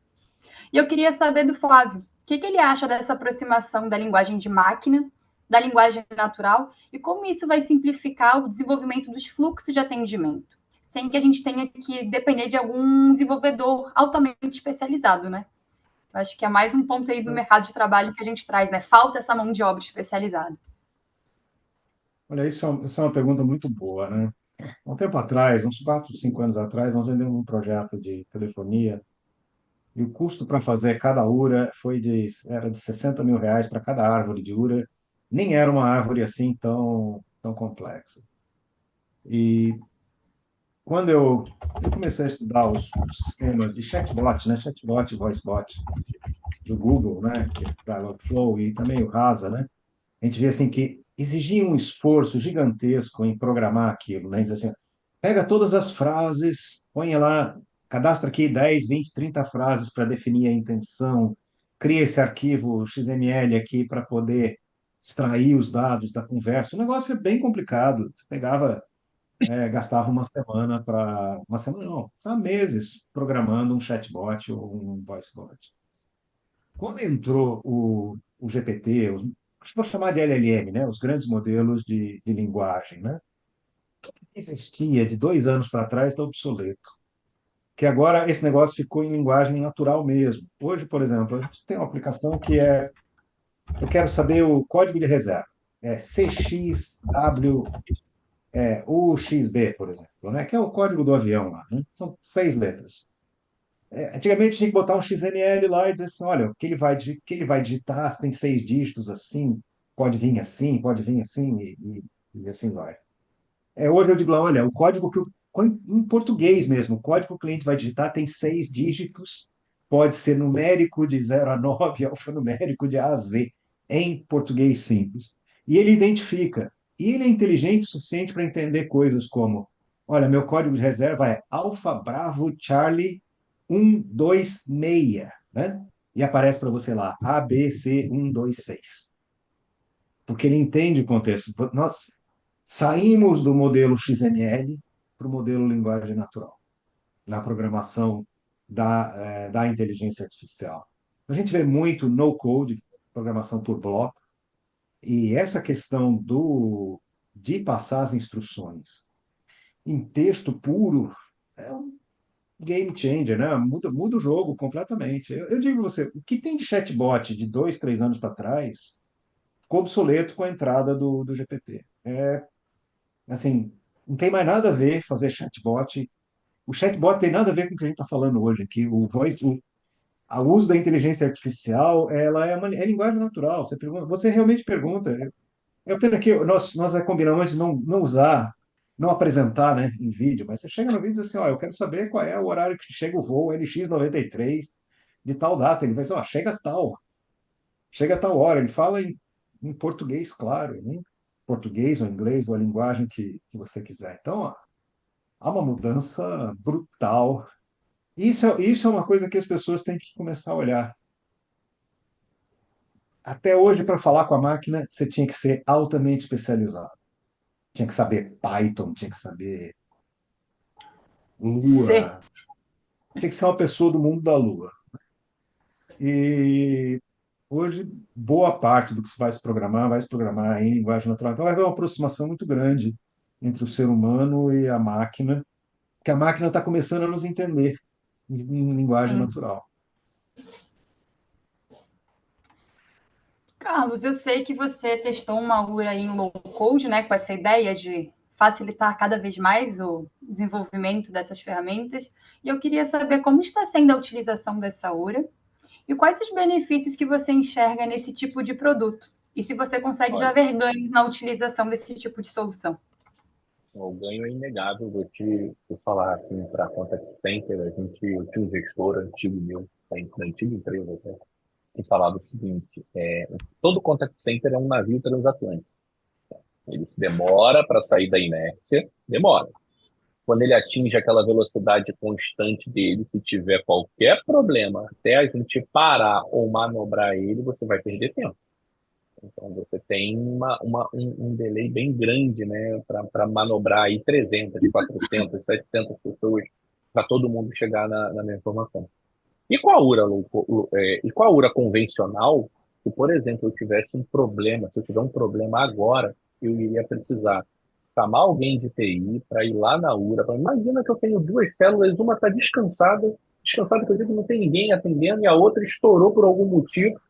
E eu queria saber do Flávio, o que ele acha dessa aproximação da linguagem de máquina, da linguagem natural, e como isso vai simplificar o desenvolvimento dos fluxos de atendimento, sem que a gente tenha que depender de algum desenvolvedor altamente especializado, né? Eu acho que é mais um ponto aí do mercado de trabalho que a gente traz, né? Falta essa mão de obra especializada. Olha, isso é uma pergunta muito boa, né? Há um tempo atrás, uns 4, 5 anos atrás, nós vendemos um projeto de telefonia e o custo para fazer cada URA era de R$ 60.000 para cada árvore de URA. Nem era uma árvore assim tão complexa. E quando eu comecei a estudar os sistemas de chatbot, né? Chatbot e voicebot do Google, né? Que é o Dialogflow e também o Rasa, né? A gente vê assim que exigia um esforço gigantesco em programar aquilo, né? Diz assim, pega todas as frases, põe lá, cadastra aqui 10, 20, 30 frases para definir a intenção, cria esse arquivo XML aqui para poder extrair os dados da conversa. O negócio é bem complicado. Você gastava uma semana não, só meses programando um chatbot ou um voicebot. Quando entrou o GPT, vou chamar de LLM, né? Os grandes modelos de linguagem, né? Existia de 2 anos para trás está obsoleto. Que agora esse negócio ficou em linguagem natural mesmo. Hoje, por exemplo, a gente tem uma aplicação que eu quero saber o código de reserva. É CXWUXB, por exemplo, né? Que é o código do avião lá, né? São 6 letras. Antigamente tinha que botar um XML lá e dizer assim, olha, o que ele vai digitar, se tem 6 dígitos assim, pode vir assim, e assim vai. Hoje eu digo lá, olha, o código em português mesmo, o código que o cliente vai digitar tem 6 dígitos, pode ser numérico de 0 a 9, alfanumérico de A a Z, em português simples. E ele identifica. E ele é inteligente o suficiente para entender coisas como, olha, meu código de reserva é Alfa Bravo Charlie 126, né? E aparece para você lá, ABC 126. Porque ele entende o contexto. Nós saímos do modelo XML para o modelo linguagem natural, na programação da inteligência artificial. A gente vê muito no-code, programação por bloco, e essa questão de passar as instruções em texto puro é um game changer, né? Muda o jogo completamente. Eu digo a você, o que tem de chatbot de 2, 3 anos para trás ficou obsoleto com a entrada do GPT. Assim, não tem mais nada a ver fazer chatbot. O chatbot tem nada a ver com o que a gente está falando hoje aqui. O uso da inteligência artificial, ela é linguagem natural. Você realmente pergunta. É pena que nós combinamos antes de não usar, não apresentar, né, em vídeo, mas você chega no vídeo e diz assim, ó, eu quero saber qual é o horário que chega o voo LX93 de tal data. Ele vai dizer, ó, chega a tal hora. Ele fala em português, claro, né? Português ou inglês, ou a linguagem que você quiser. Então, ó, há uma mudança brutal. Isso é uma coisa que as pessoas têm que começar a olhar. Até hoje, para falar com a máquina, você tinha que ser altamente especializado. Tinha que saber Python, tinha que saber C. Lua, tinha que ser uma pessoa do mundo da Lua. E hoje, boa parte do que se vai se programar em linguagem natural. Então, vai haver uma aproximação muito grande entre o ser humano e a máquina, que a máquina está começando a nos entender em linguagem Sim. natural. Carlos, eu sei que você testou uma URA aí em low code, né, com essa ideia de facilitar cada vez mais o desenvolvimento dessas ferramentas. E eu queria saber como está sendo a utilização dessa URA e quais os benefícios que você enxerga nesse tipo de produto. E se você consegue já Olha, ver ganhos na utilização desse tipo de solução. O ganho é inegável, vou falar assim, para a Contact Center, eu tinha um gestor antigo meu, da antiga empresa até, que falava o seguinte, todo Contact Center é um navio transatlântico. Ele se demora para sair da inércia, demora. Quando ele atinge aquela velocidade constante dele, se tiver qualquer problema, até a gente parar ou manobrar ele, você vai perder tempo. Então você tem um delay bem grande, né, para manobrar aí 300, 400, 700 pessoas para todo mundo chegar na mesma informação. E com a URA, e com a URA convencional, se, por exemplo, eu tivesse um problema, se eu tiver um problema agora, eu iria precisar chamar alguém de TI para ir lá na URA. Imagina que eu tenho duas células, uma está descansada que eu digo que não tem ninguém atendendo, e a outra estourou por algum motivo.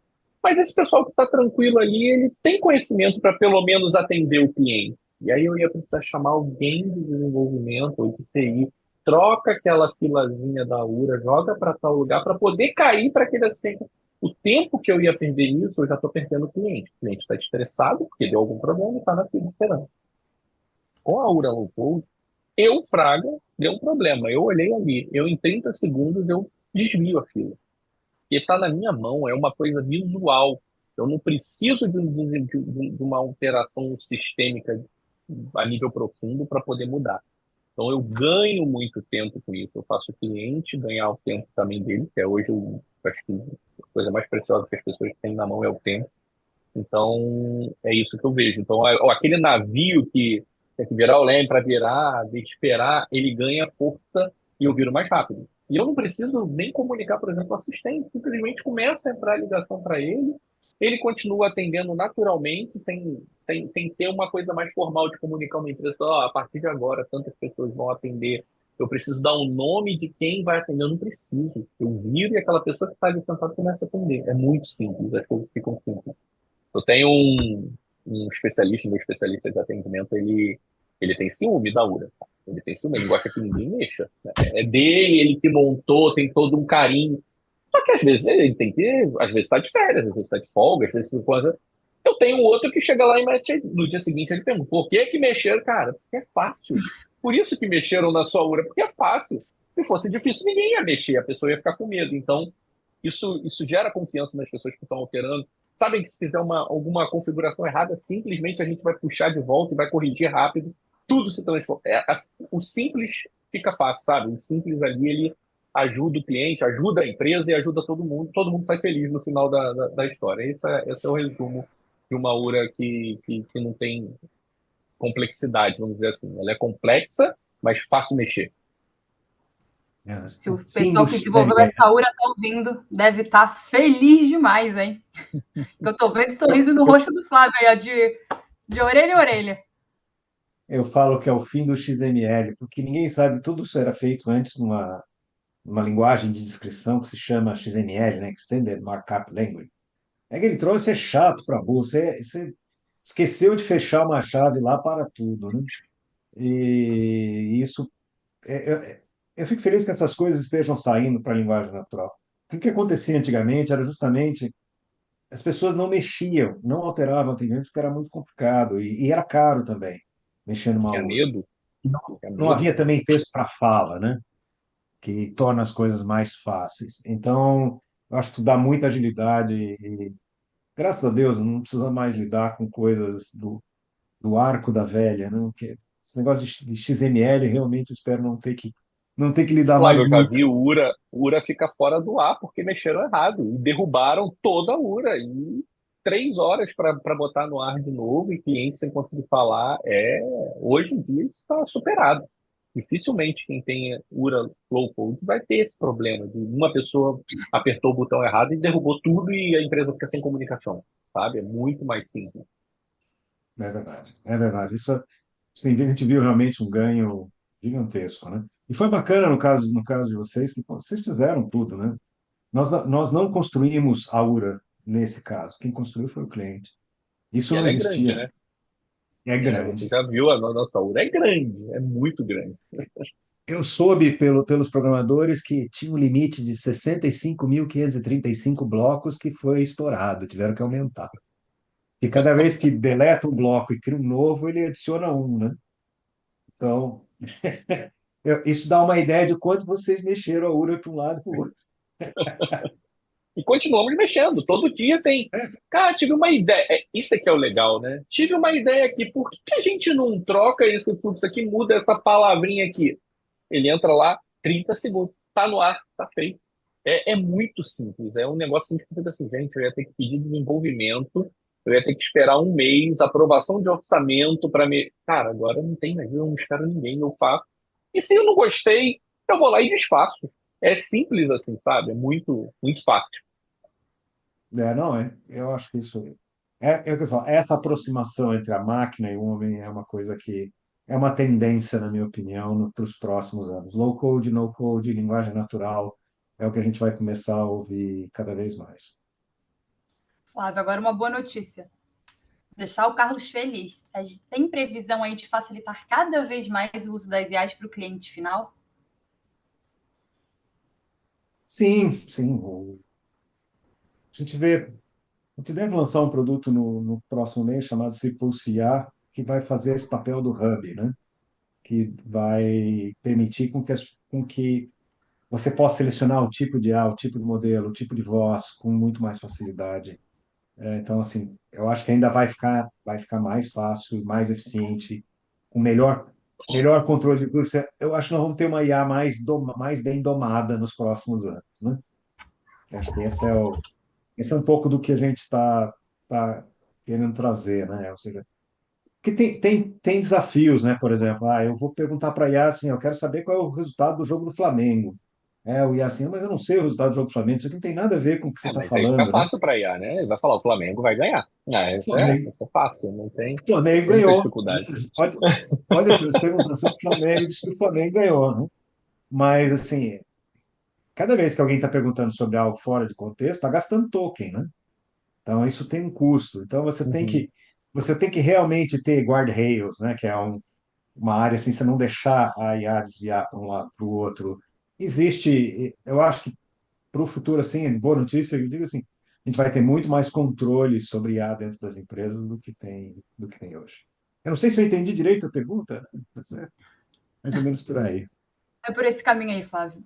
Mas esse pessoal que está tranquilo ali, ele tem conhecimento para pelo menos atender o cliente. E aí eu ia precisar chamar alguém de desenvolvimento ou de TI, troca aquela filazinha da URA, joga para tal lugar para poder cair para aquele assistente. O tempo que eu ia perder nisso, eu já estou perdendo o cliente. O cliente está estressado porque deu algum problema e está na fila esperando. Com a URA Low Code, eu, Fraga, deu um problema. Eu olhei ali, em 30 segundos eu desvio a fila que está na minha mão, é uma coisa visual. Eu não preciso de uma alteração sistêmica a nível profundo para poder mudar. Então, eu ganho muito tempo com isso. Eu faço o cliente ganhar o tempo também dele, que é hoje eu acho que a coisa mais preciosa que as pessoas têm na mão é o tempo. Então, é isso que eu vejo. Então, aquele navio que tem que virar o leme para virar, de esperar, ele ganha força e eu viro mais rápido. E eu não preciso nem comunicar, por exemplo, ao assistente, simplesmente começa a entrar a ligação para ele, ele continua atendendo naturalmente, sem ter uma coisa mais formal de comunicar uma empresa, a partir de agora, tantas pessoas vão atender, eu preciso dar um nome de quem vai atender, eu não preciso. Eu viro e aquela pessoa que está ali sentada começa a atender. É muito simples, as coisas ficam simples. Eu tenho um especialista, meu especialista de atendimento, ele tem ciúme da URA. Ele tem ciúme, ele gosta que ninguém mexa. Né? É dele, ele que montou, tem todo um carinho. Só que às vezes ele tem que, às vezes está de férias, às vezes está de folga, às vezes coisa. Eu tenho um outro que chega lá e mete, no dia seguinte ele pergunta, por que que mexeram? Cara, porque é fácil. Por isso que mexeram na sua URA, porque é fácil. Se fosse difícil, ninguém ia mexer, a pessoa ia ficar com medo. Então, isso gera confiança nas pessoas que estão alterando. Sabem que se fizer alguma configuração errada, simplesmente a gente vai puxar de volta e vai corrigir rápido. Tudo se transforma. O simples fica fácil, sabe? O simples ali, ele ajuda o cliente, ajuda a empresa e ajuda todo mundo sai feliz no final da história. Esse é o resumo de uma URA que não tem complexidade, vamos dizer assim. Ela é complexa, mas fácil mexer. Se o Fim do pessoal que desenvolveu XML. essa URA está ouvindo, deve estar feliz demais, hein? Eu estou vendo sorriso no rosto do Flávio aí, ó, de orelha a orelha. Eu falo que é o fim do XML, porque ninguém sabe, tudo isso era feito antes numa linguagem de descrição que se chama XML, né? Extended Markup Language. É que ele trouxe é chato para burro. Você esqueceu de fechar uma chave lá para tudo, né? E isso, eu fico feliz que essas coisas estejam saindo para a linguagem natural. O que acontecia antigamente era justamente as pessoas não mexiam, não alteravam o atendimento porque era muito complicado e era caro também mexer numa Tinha URA. medo? Tinha Não medo. havia também texto para fala, né? Que torna as coisas mais fáceis. Então, eu acho que isso dá muita agilidade e, graças a Deus, não precisa mais lidar com coisas do arco da velha, né? Que esse negócio de XML, realmente, eu espero não ter que lidar Flávio, mais eu já muito. vi o URA fica fora do ar porque mexeram errado e derrubaram toda a URA em 3 horas para botar no ar de novo e cliente sem conseguir falar. Hoje em dia isso está superado. Dificilmente quem tem URA low code vai ter esse problema de uma pessoa apertou o botão errado e derrubou tudo e a empresa fica sem comunicação, sabe? É muito mais simples. É verdade, é verdade. A gente viu realmente um ganho gigantesco, né? E foi bacana no caso de vocês, que pô, vocês fizeram tudo, né? Nós não construímos a URA nesse caso. Quem construiu foi o cliente. Isso E não ela é grande, existia. né? É Você grande. já viu a nossa URA? É grande, é muito grande. Eu soube pelos programadores que tinha um limite de 65.535 blocos que foi estourado, tiveram que aumentar. E cada vez que deleta um bloco e cria um novo, ele adiciona um, né? Então, isso dá uma ideia de quanto vocês mexeram a URA para um lado e para o outro. E continuamos mexendo, todo dia tem. Cara, tive uma ideia. Isso aqui é o legal, né? Tive uma ideia aqui. Por que que a gente não troca esse fluxo aqui, muda essa palavrinha aqui? Ele entra lá, 30 segundos. Tá no ar, tá feito. É muito simples. É um negócio que fica assim, gente, eu ia ter que pedir desenvolvimento, eu ia ter que esperar um mês, aprovação de orçamento para me. Cara, agora não tem mais, eu não espero ninguém, eu faço. E se eu não gostei, eu vou lá e desfaço. É simples assim, sabe? É muito, muito fácil. Não, eu acho que isso é o que eu falo, essa aproximação entre a máquina e o homem é uma coisa que é uma tendência, na minha opinião, para os próximos anos. Low code, no code, linguagem natural é o que a gente vai começar a ouvir cada vez mais. Flávio, agora uma boa notícia. Deixar o Carlos feliz. A gente tem previsão aí de facilitar cada vez mais o uso das IAs para o cliente final? Sim, sim. A gente vê, a gente deve lançar um produto no próximo mês chamado Cipulse IA, que vai fazer esse papel do hub, né? Que vai permitir com que você possa selecionar o tipo de IA, o tipo de modelo, o tipo de voz com muito mais facilidade. Então, assim, eu acho que ainda vai ficar mais fácil, mais eficiente, com melhor controle de custo. Eu acho que nós vamos ter uma IA mais bem domada nos próximos anos, né? Eu acho que esse é um pouco do que a gente tá querendo trazer, né? Ou seja, que tem desafios, né? Por exemplo, eu vou perguntar para a IA assim, eu quero saber qual é o resultado do jogo do Flamengo. O IA assim, mas eu não sei o resultado do jogo do Flamengo, isso aqui não tem nada a ver com o que você está Mas aí fica falando, né? fácil para IA, né? Ele vai falar, o Flamengo vai ganhar. O Flamengo, Isso é fácil, não tem, o Flamengo tem muita ganhou. dificuldade. Pode deixar as perguntas sobre o Flamengo, diz que o Flamengo ganhou, né? Mas, assim, cada vez que alguém está perguntando sobre algo fora de contexto, está gastando token, né? Então, isso tem um custo. Então, Uhum. você tem que realmente ter guardrails, né? Que é uma área assim, você não deixar a IA desviar para um lado para o outro. Existe, eu acho que para o futuro, assim, boa notícia, eu digo assim, a gente vai ter muito mais controle sobre IA dentro das empresas do que tem hoje. Eu não sei se eu entendi direito a pergunta, mas é mais ou menos por aí. É por esse caminho aí, Flávio.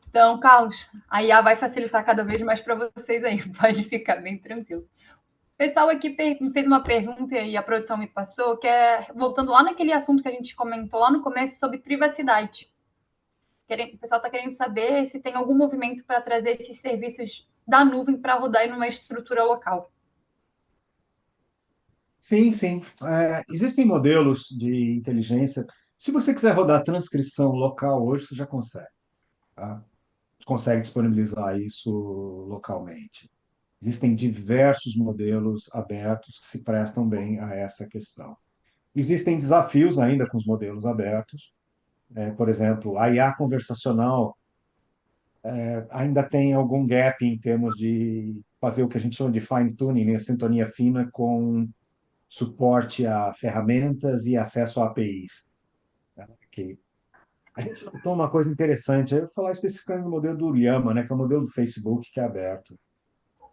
Então, Carlos, a IA vai facilitar cada vez mais para vocês aí, pode ficar bem tranquilo. O pessoal aqui me fez uma pergunta e a produção me passou, que é voltando lá naquele assunto que a gente comentou lá no começo sobre privacidade. O pessoal está querendo saber se tem algum movimento para trazer esses serviços da nuvem para rodar em uma estrutura local. Sim, sim. Existem modelos de inteligência. Se você quiser rodar transcrição local hoje, você já consegue, tá? Consegue disponibilizar isso localmente. Existem diversos modelos abertos que se prestam bem a essa questão. Existem desafios ainda com os modelos abertos. Por exemplo, a IA conversacional ainda tem algum gap em termos de fazer o que a gente chama de fine-tuning, né? Sintonia fina com suporte a ferramentas e acesso a APIs. Né? Que a gente notou uma coisa interessante, eu vou falar especificamente do modelo do Llama, né? Que é o modelo do Facebook que é aberto.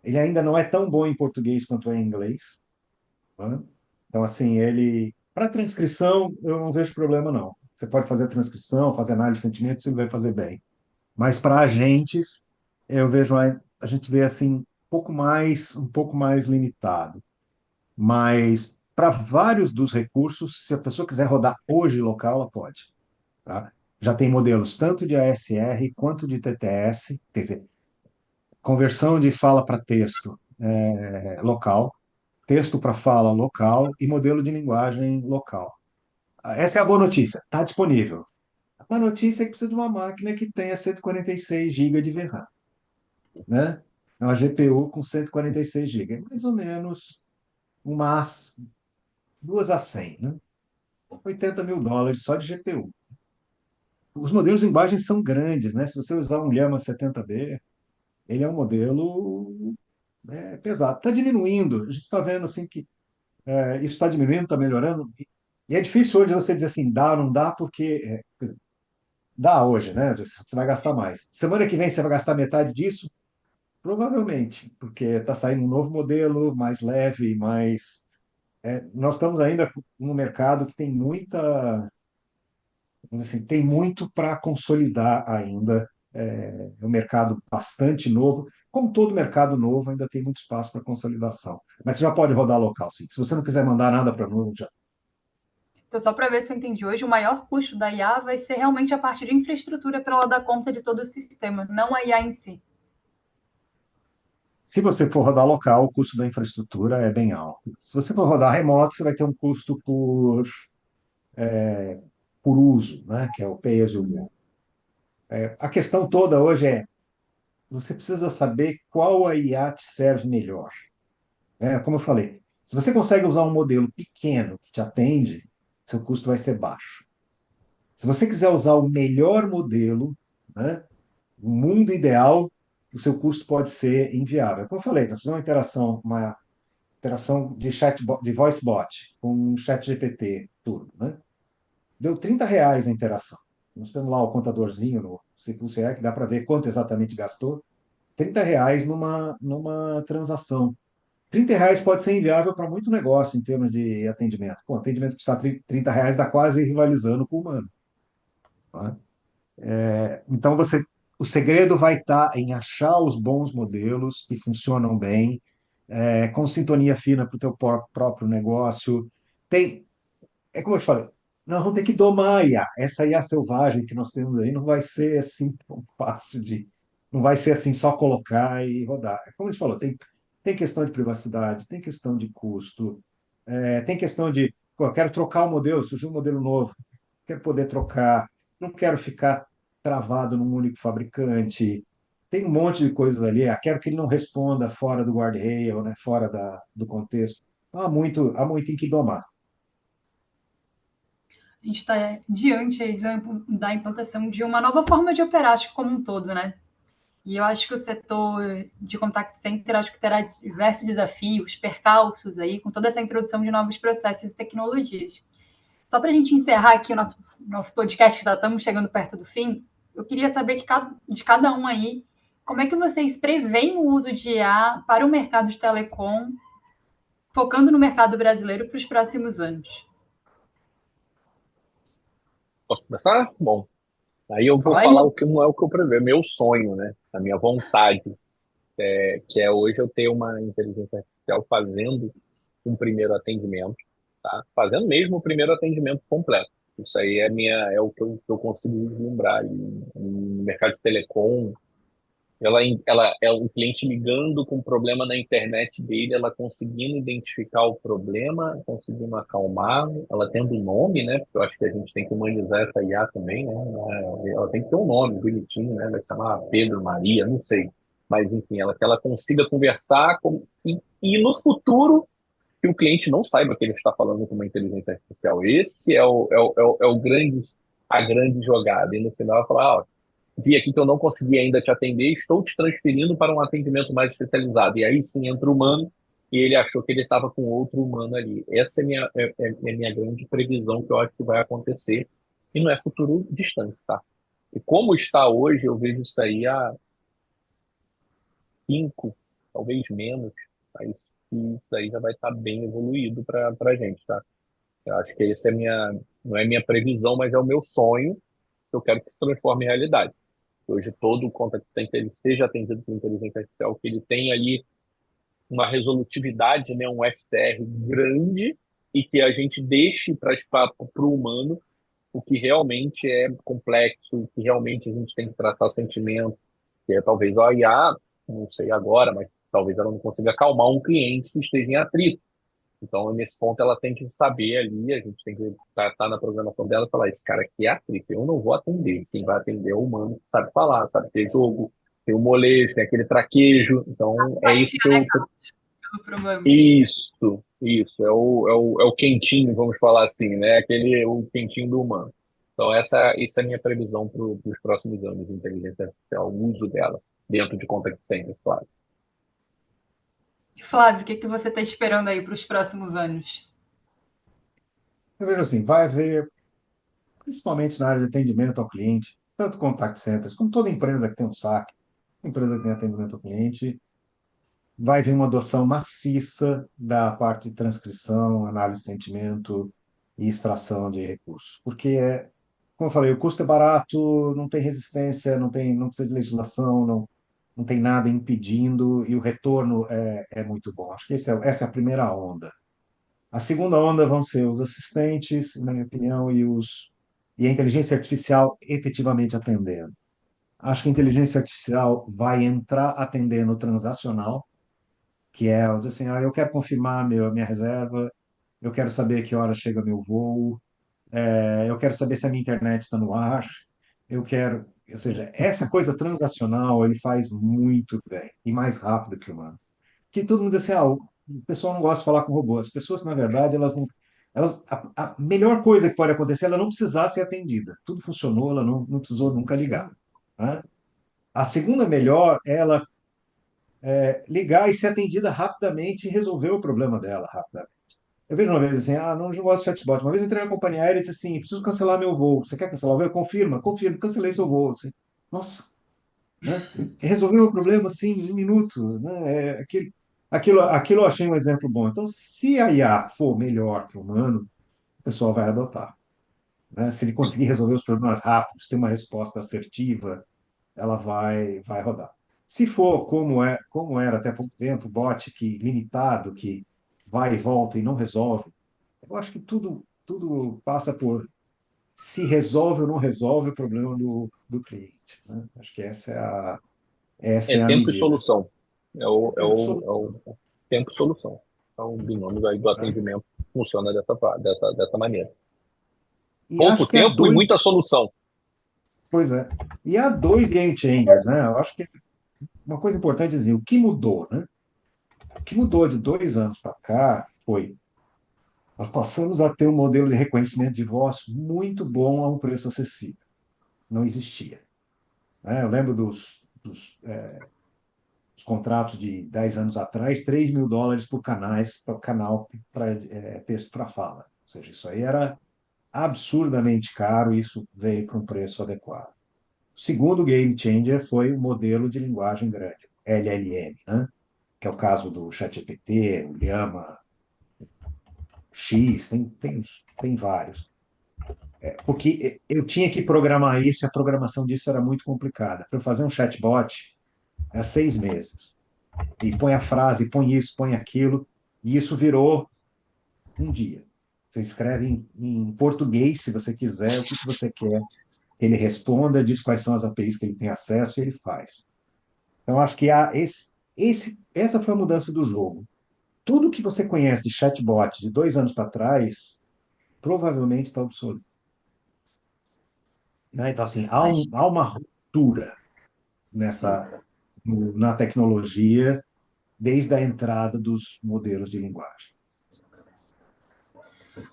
Ele ainda não é tão bom em português quanto é em inglês, né? Então, assim, para transcrição, eu não vejo problema, não. Você pode fazer a transcrição, fazer análise de sentimentos, você vai fazer bem. Mas para agentes, eu vejo a gente vê assim um pouco mais limitado. Mas para vários dos recursos, se a pessoa quiser rodar hoje local, ela pode, tá? Já tem modelos tanto de ASR quanto de TTS, quer dizer, conversão de fala para texto local, texto para fala local e modelo de linguagem local. Essa é a boa notícia, está disponível. A má notícia é que precisa de uma máquina que tenha 146 GB de VRAM, né? É uma GPU com 146 GB, mais ou menos umas 2 a 100, né? US$ 80.000 só de GPU. Os modelos de linguagem são grandes, né? Se você usar um Llama 70B, ele é um modelo pesado. Está diminuindo. A gente está vendo assim que isso está diminuindo, está melhorando. E é difícil hoje você dizer assim, dá ou não dá, porque quer dizer, dá hoje, né? Você vai gastar mais. Semana que vem você vai gastar metade disso? Provavelmente, porque está saindo um novo modelo, mais leve, mais. Nós estamos ainda no mercado que tem muita Mas, assim, tem muito para consolidar ainda. É um mercado bastante novo. Como todo mercado novo, ainda tem muito espaço para consolidação. Mas você já pode rodar local, sim. Se você não quiser mandar nada para a nuvem, já. Então, só para ver se eu entendi hoje, o maior custo da IA vai ser realmente a parte de infraestrutura para ela dar conta de todo o sistema, não a IA em si. Se você for rodar local, o custo da infraestrutura é bem alto. Se você for rodar remoto, você vai ter um custo por uso, né? Que é o pay as you go. A questão toda hoje é, você precisa saber qual a IA te serve melhor. Como eu falei, se você consegue usar um modelo pequeno que te atende, seu custo vai ser baixo. Se você quiser usar o melhor modelo, né, o mundo ideal, o seu custo pode ser inviável. Como eu falei, nós fizemos uma interação de chatbot, de voice bot com um chat GPT, tudo, né? Deu R$ 30 a interação. Nós temos lá o contadorzinho no CircuCE, que dá para ver quanto exatamente gastou. R$ 30 numa transação. R$ 30 pode ser inviável para muito negócio em termos de atendimento. Pô, atendimento que está R$ 30 está quase rivalizando com o humano. Tá? Então, o segredo vai estar em achar os bons modelos que funcionam bem, com sintonia fina para o teu próprio negócio. É como eu te falei, nós vamos ter que domar a IA. Essa IA selvagem que nós temos aí não vai ser assim tão fácil de. Não vai ser assim só colocar e rodar. Como a gente falou, tem questão de privacidade, tem questão de custo, tem questão de, pô, eu quero trocar o modelo, surgiu um modelo novo, quero poder trocar, não quero ficar travado num único fabricante. Tem um monte de coisas ali. Quero que ele não responda fora do guardrail, né, fora do contexto. Então, há muito em que domar. A gente está diante aí da implantação de uma nova forma de operar, acho que como um todo, né? E eu acho que o setor de contact center acho que terá diversos desafios, percalços aí, com toda essa introdução de novos processos e tecnologias. Só para a gente encerrar aqui o nosso podcast, já estamos chegando perto do fim, eu queria saber de cada um aí, como é que vocês preveem o uso de IA para o mercado de telecom, focando no mercado brasileiro para os próximos anos? Posso começar? Bom, aí eu vou Pode? falar o que não é o que eu prevejo, meu sonho, né? A minha vontade, que é hoje eu ter uma inteligência artificial fazendo um primeiro atendimento, tá? Fazendo mesmo o primeiro atendimento completo. Isso aí é o que eu consigo vislumbrar no mercado de telecom. Ela é um cliente ligando com um problema na internet dele, ela conseguindo identificar o problema, conseguindo acalmar, ela tendo um nome, né? Porque eu acho que a gente tem que humanizar essa IA também, né? Ela tem que ter um nome bonitinho, né? Vai chamar Pedro, Maria, não sei. Mas, enfim, que ela consiga conversar e no futuro que o cliente não saiba que ele está falando com uma inteligência artificial. Esse é o a grande jogada. E no final, eu falar, ó, vi aqui que eu não consegui ainda te atender, estou te transferindo para um atendimento mais especializado. E aí sim entra o humano, e ele achou que ele estava com outro humano ali. Essa é minha grande previsão que eu acho que vai acontecer, e não é futuro distante, tá? E como está hoje, eu vejo isso aí há 5, talvez menos, mas isso aí já vai estar bem evoluído para a gente, tá? Eu acho que esse não é minha previsão, mas é o meu sonho, que eu quero que se transforme em realidade. Hoje todo o contact center ele seja atendido por inteligência artificial, que ele tenha ali uma resolutividade, né, um FTR grande e que a gente deixe para o humano o que realmente é complexo, o que realmente a gente tem que tratar o sentimento, que é talvez a IA, não sei agora, mas talvez ela não consiga acalmar um cliente que esteja em atrito. Então, nesse ponto, ela tem que saber ali, a gente tem que estar na programação dela e falar, esse cara aqui é atrito, eu não vou atender. Quem vai atender é o humano que sabe falar, sabe ter jogo, tem o molejo, tem aquele traquejo. Então, é isso Empatia, que né, eu... cara? O problema. Isso. É o quentinho, vamos falar assim, né? O quentinho do humano. Então, essa é a minha previsão para os próximos anos de inteligência artificial, o uso dela dentro de contact center, claro. E Flávio, o que você está esperando aí para os próximos anos? Eu vejo assim, vai haver, principalmente na área de atendimento ao cliente, tanto contact centers, como toda empresa que tem um saque, empresa que tem atendimento ao cliente, vai vir uma adoção maciça da parte de transcrição, análise de sentimento e extração de recursos. Porque como eu falei, o custo é barato, não tem resistência, não precisa de legislação, não tem nada impedindo e o retorno é muito bom. Acho que essa é a primeira onda. A segunda onda vão ser os assistentes, na minha opinião, e a inteligência artificial efetivamente atendendo. Acho que a inteligência artificial vai entrar atendendo o transacional, que é assim, eu quero confirmar minha reserva, eu quero saber que hora chega meu voo, eu quero saber se a minha internet está no ar, ou seja, essa coisa transacional ele faz muito bem e mais rápido que o humano. Que todo mundo diz assim, o pessoal não gosta de falar com robô. As pessoas, na verdade, elas não, elas, a melhor coisa que pode acontecer é ela não precisar ser atendida. Tudo funcionou, ela não precisou nunca ligar, né? A segunda melhor é ela ligar e ser atendida rapidamente e resolver o problema dela rapidamente. Eu vejo uma vez assim, não gosto de chatbot. Uma vez eu entrei na companhia aérea e disse assim, preciso cancelar meu voo. Você quer cancelar o voo? Confirma, cancelei seu voo. Assim, nossa, né? Resolveu o problema assim, em um minuto, né? Aquilo eu achei um exemplo bom. Então, se a IA for melhor que o humano, o pessoal vai adotar, né? Se ele conseguir resolver os problemas rápidos, ter uma resposta assertiva, ela vai rodar. Se for como era até pouco tempo, bot limitado, que vai e volta e não resolve, eu acho que tudo passa por se resolve ou não resolve o problema do cliente, né? Acho que essa É é a tempo e medida. solução. É o, é Tempo o, é solução, o tempo e solução. Então, o binômio do né? atendimento funciona dessa maneira. E Pouco acho que há tempo e dois, muita solução. pois é, e há dois game changers, né? Eu acho que uma coisa importante é dizer, o que mudou, né? O que mudou de 2 anos para cá foi nós passamos a ter um modelo de reconhecimento de voz muito bom a um preço acessível. Não existia, né? Eu lembro dos contratos de 10 anos atrás, US$ 3.000 por canal para texto para fala. Ou seja, isso aí era absurdamente caro e isso veio para um preço adequado. O segundo game changer foi o modelo de linguagem grande, LLM, né? Que é o caso do ChatGPT, o Llama X, tem vários. Porque eu tinha que programar isso e a programação disso era muito complicada. Para eu fazer um chatbot, é 6 meses. E põe a frase, põe isso, põe aquilo, e isso virou um dia. Você escreve em português, se você quiser, o que você quer. Ele responda, diz quais são as APIs que ele tem acesso e ele faz. Então, acho que essa foi a mudança do jogo. Tudo que você conhece de chatbot de 2 anos para trás, provavelmente está obsoleto, né? Então, assim, Acho, há uma ruptura sim. na tecnologia desde a entrada dos modelos de linguagem.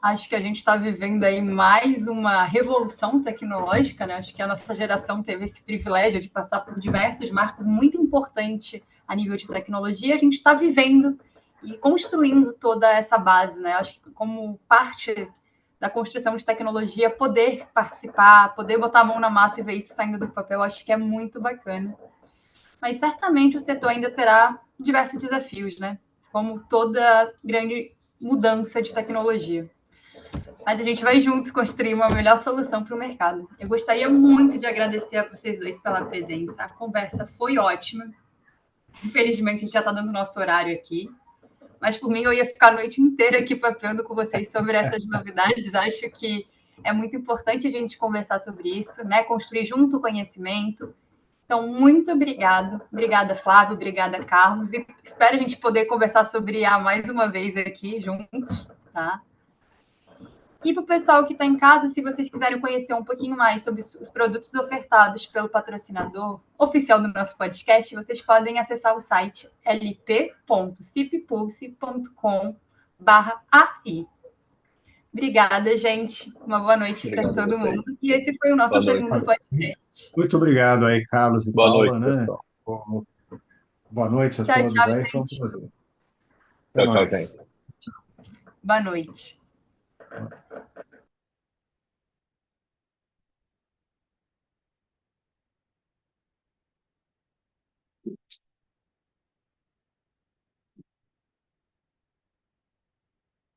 Acho que a gente está vivendo aí mais uma revolução tecnológica, né? Acho que a nossa geração teve esse privilégio de passar por diversos marcos muito importantes a nível de tecnologia. A gente está vivendo e construindo toda essa base, né? Acho que como parte da construção de tecnologia, poder participar, poder botar a mão na massa e ver isso saindo do papel, acho que é muito bacana. Mas certamente o setor ainda terá diversos desafios, né? Como toda grande mudança de tecnologia. Mas a gente vai junto construir uma melhor solução para o mercado. Eu gostaria muito de agradecer a vocês dois pela presença. A conversa foi ótima. Infelizmente, a gente já está dando o nosso horário aqui. Mas por mim, eu ia ficar a noite inteira aqui papeando com vocês sobre essas novidades. Acho que é muito importante a gente conversar sobre isso, né? Construir junto o conhecimento. Então, muito obrigado. Obrigada, Flávio. Obrigada, Carlos. E espero a gente poder conversar sobre IA mais uma vez aqui juntos, tá? E para o pessoal que está em casa, se vocês quiserem conhecer um pouquinho mais sobre os produtos ofertados pelo patrocinador oficial do nosso podcast, vocês podem acessar o site lp.cippulse.com/ai. Obrigada, gente. Uma boa noite para Obrigado a todo vocês. mundo. E esse foi o nosso Boa noite. segundo podcast. Muito obrigado aí, Carlos e Boa Paula, noite, né? pessoal. Boa noite a Tchau, todos tchau, aí, foi um gente. prazer. Até Tchau, tchau, gente. mais. Boa noite.